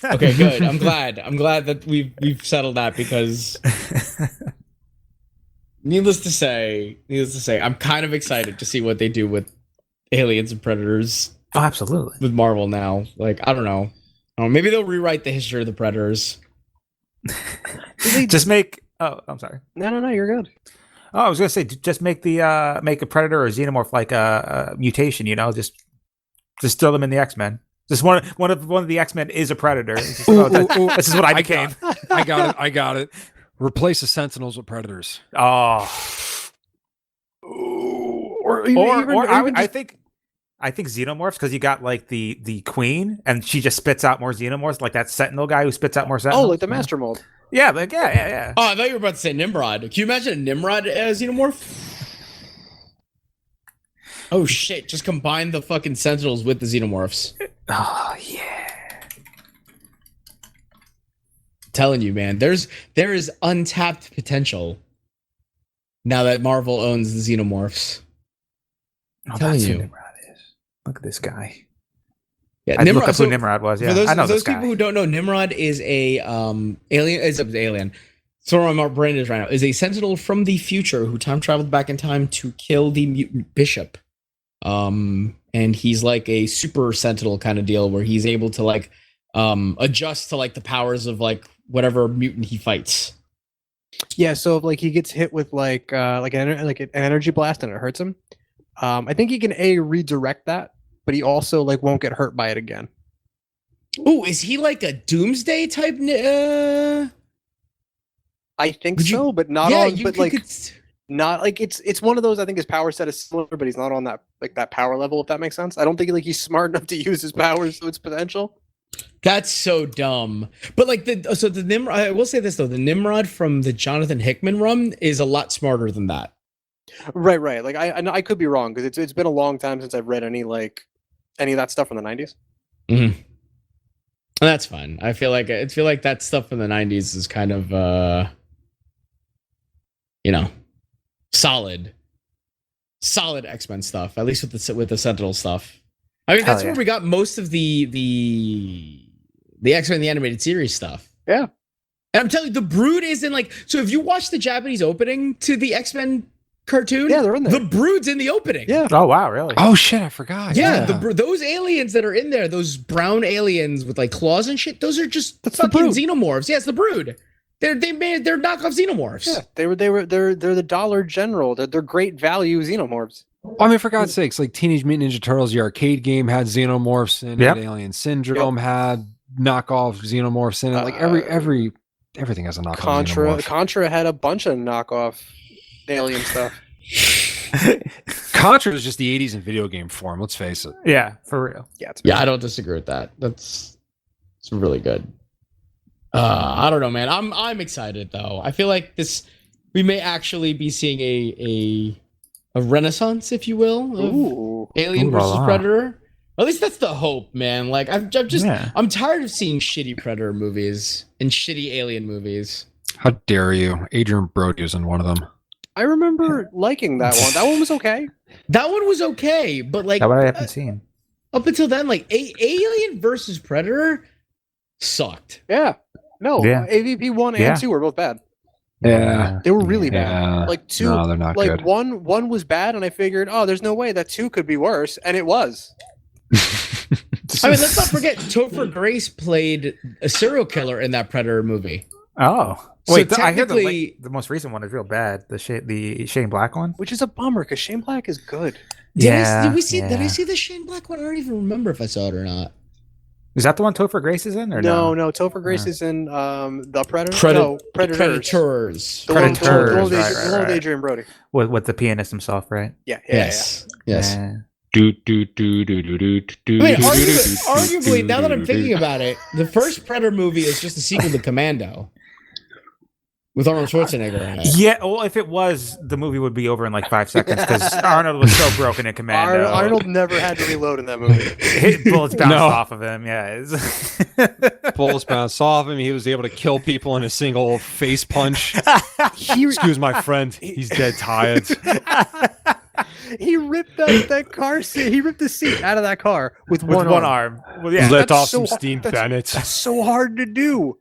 Okay, good. I'm glad. I'm glad that we've settled that because needless to say, I'm kind of excited to see what they do with Aliens and Predators Oh, absolutely. with Marvel now. Like, I don't know. Maybe they'll rewrite the history of the Predators. Just make. Oh, I'm sorry. No, you're good. Oh, I was gonna say, just make the make a predator or a xenomorph like a mutation. You know, just throw them in the X-Men. Just one of the X-Men is a predator. It's just, this is what I became. I got it. Replace the Sentinels with Predators. Oh, Or I think xenomorphs, because you got like the queen and she just spits out more xenomorphs, like that Sentinel guy who spits out more Sentinels. like the Master Mold. Yeah, like yeah. Oh, I thought you were about to say Nimrod. Can you imagine a Nimrod as Xenomorph? Oh shit, just combine the fucking Sentinels with the Xenomorphs. Oh yeah. Telling you, man, there is untapped potential now that Marvel owns the Xenomorphs. Oh, Telling that's who you. Nimrod is. Look at this guy. Yeah, I look up who Nimrod was. Yeah, For those, I know those this guy. people who don't know, Nimrod is a alien. Is an alien. So where my brain is right now is a sentinel from the future who time traveled back in time to kill the mutant bishop. And he's like a super sentinel kind of deal where he's able to like adjust to like the powers of like whatever mutant he fights. Yeah, so if like he gets hit with like an energy blast and it hurts him, I think he can redirect that, but he also like won't get hurt by it again. Oh, is he like a doomsday type? I think Would you- so, but not yeah, on. you But could- like could- not like it's one of those. I think his power set is similar, but he's not on that power level. If that makes sense, I don't think like he's smart enough to use his powers to its potential. That's so dumb. But like the Nimrod, I will say this though, the Nimrod from the Jonathan Hickman run is a lot smarter than that. Right. Like I could be wrong because it's been a long time since I've read any of that stuff from the 90s. Mm-hmm. That's fine. I feel like that stuff from the 90s is kind of solid X-Men stuff, at least with the Sentinel stuff. I mean, that's where we got most of the X-Men the animated series stuff. Yeah. And I'm telling you, the Brood is in like, so if you watch the Japanese opening to the X-Men cartoon, Yeah, they're in there. The Brood's in the opening. Yeah. Oh wow, really? Oh shit, I forgot. Yeah, those aliens that are in there, those brown aliens with like claws and shit, those are just That's the fucking Brood. xenomorphs. Yeah, it's the Brood. They're knockoff xenomorphs. Yeah, they're the Dollar General. They're great value xenomorphs. I mean, for God's sakes, like Teenage Mutant Ninja Turtles, the arcade game had xenomorphs in Yep. it. Alien Syndrome had knockoff xenomorphs in it. Like everything has a knockoff xenomorph. Contra had a bunch of knockoff alien stuff. Contra is just the 80s in video game form. Let's face it. Yeah, for real. Yeah, it's Yeah, I don't disagree with that. It's really good. I don't know, man. I'm excited though. I feel like we may actually be seeing a renaissance, if you will, of Ooh. Alien Ooh la versus la. Predator. At least that's the hope, man. Like I'm Yeah. tired of seeing shitty Predator movies and shitty Alien movies. How dare you? Adrian Brody was in one of them. I remember liking that one. That one was okay. That one was okay, but like That what I haven't seen. up until then, like Alien versus Predator sucked. Yeah. No, Yeah. AVP 1 Yeah. and 2 were both bad. Yeah. They were really bad. Yeah. Like 2, No, they're not like good. one was bad, and I figured, oh, there's no way that 2 could be worse, and it was. I mean, let's not forget Topher Grace played a serial killer in that Predator movie. Oh, So wait. I hear technically- the most recent one is real bad. The Shane Black one. Which is a bummer, because Shane Black is good. Did I see yeah. the Shane Black one? I don't even remember if I saw it or not. Is that the one Topher Grace is in? Or no? No, Topher Grace is in the Predator. Predators. Predators. The one Predators, with right. Adrian Brody. With the pianist himself, right? Yeah. Yes. Yes. Yeah. I I mean, arguably, now that I'm thinking about it, the first Predator movie is just a sequel to Commando with Arnold Schwarzenegger in it. Yeah, well, if it was, the movie would be over in like 5 seconds because Arnold was so broken in Commando. Arnold never had to reload in that movie. Hit bullets bounced No. off of him. Yeah, Bullets bounced off him. He was able to kill people in a single face punch. He, Excuse my friend. He's dead tired. he ripped that car seat. He ripped the seat out of that car with with one arm. Well, yeah, Let that's off so some steam, that's- Bennett. That's so hard to do.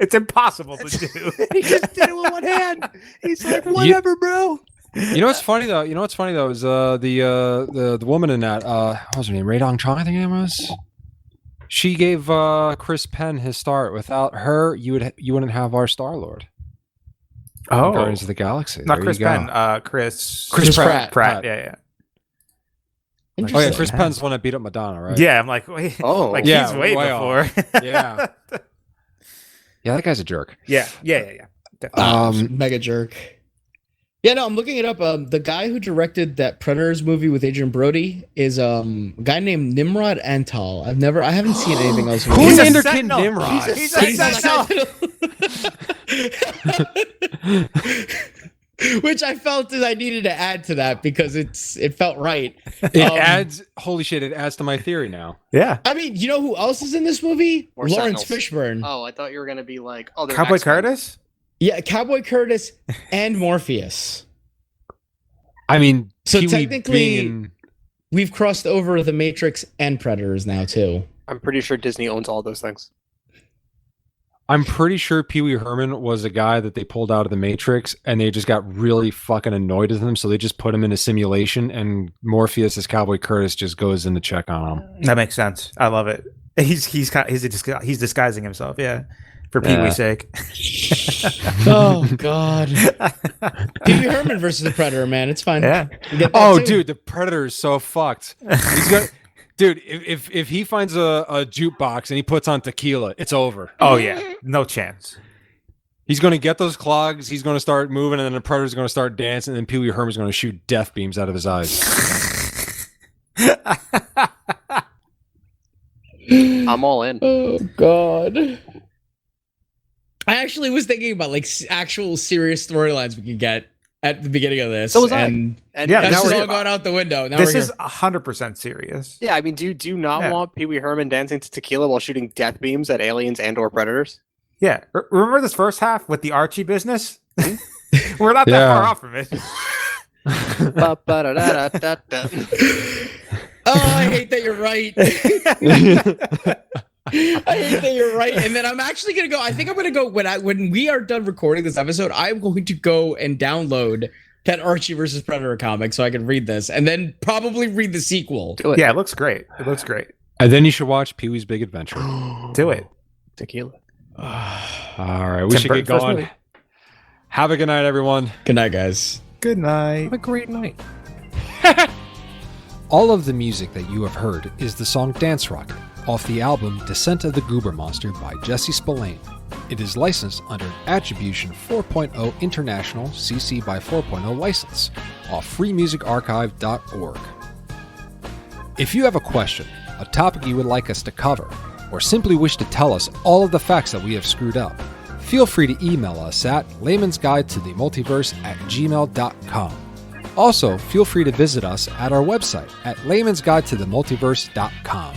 it's impossible to do. He just did it with one hand. He's like, whatever, bro. You know what's funny though? Is the woman in that what was her name? Ray Dong Chong, I think her name was. She gave Chris Penn his start. Without her, you wouldn't have our Star Lord. Oh, Guardians of the Galaxy. not There Chris you go. Penn. Chris Pratt. Pratt. Yeah. Oh yeah, Interesting. Chris Penn's the one that beat up Madonna, right? Yeah, I'm like, wait, Oh. like Yeah, he's way way before. Yeah. Yeah, that guy's a jerk. yeah. Definitely. Mega jerk. Yeah, no, I'm looking it up. The guy who directed that Predators movie with Adrian Brody is a guy named Nimrod Antal. I haven't seen anything else. Who He's a named her kid sentinel. Nimrod? He's a sentinel. which I felt that I needed to add to that because it felt right. It adds, holy shit, it adds to my theory now. Yeah. I mean, you know who else is in this movie? Or Lawrence Sentinels. Fishburne. Oh, I thought you were gonna be like, oh, they're Cowboy X-Men. Curtis? Yeah, Cowboy Curtis and Morpheus. I mean, So Pee-wee technically- being We've crossed over the Matrix and Predators now too. I'm pretty sure Disney owns all those things. I'm pretty sure Pee Wee Herman was a guy that they pulled out of the Matrix, and they just got really fucking annoyed with him, so they just put him in a simulation, and Morpheus as Cowboy Curtis just goes in to check on him. That makes sense. I love it. He's disguising himself, yeah, for Pee Wee's sake. Oh God. Pee Wee Herman versus the Predator, man. It's fine. Yeah. You get that Oh, too. dude, the Predator is so fucked. He's got, dude, if he finds a jukebox and he puts on tequila, it's over. Oh yeah, no chance. He's going to get those clogs. He's going to start moving, and then the Predator's going to start dancing, and then Pee Wee Herman's going to shoot death beams out of his eyes. I'm all in. Oh God. I actually was thinking about like actual serious storylines we could get at the beginning of this. So was I. and And Yeah, that's now just we're all here. going out the window. Now This we're is 100% serious. Yeah, I mean, do you not Yeah. want Pee Wee Herman dancing to tequila while shooting death beams at aliens and/or predators? Yeah. Remember this first half with the Archie business? We're not that Yeah. far off from it. Ba-ba-da-da-da-da. Oh, I hate that you're right. I hate that you're right. And then I'm actually gonna go. I think I'm gonna go when we are done recording this episode. I'm going to go and download that Archie versus Predator comic so I can read this, and then probably read the sequel. Do it. Yeah, it looks great. It looks great. And then you should watch Pee Wee's Big Adventure. Do it. Tequila. All right, we Tim should Burton's get first going. movie. Have a good night, everyone. Good night, guys. Good night. Have a great night. All of the music that you have heard is the song Dance Rocket off the album Descent of the Goober Monster by Jesse Spillane. It is licensed under an Attribution 4.0 International CC by 4.0 license off freemusicarchive.org. If you have a question, a topic you would like us to cover, or simply wish to tell us all of the facts that we have screwed up, feel free to email us at laymansguidetothemultiverse@gmail.com. Also, feel free to visit us at our website at laymansguidetothemultiverse.com.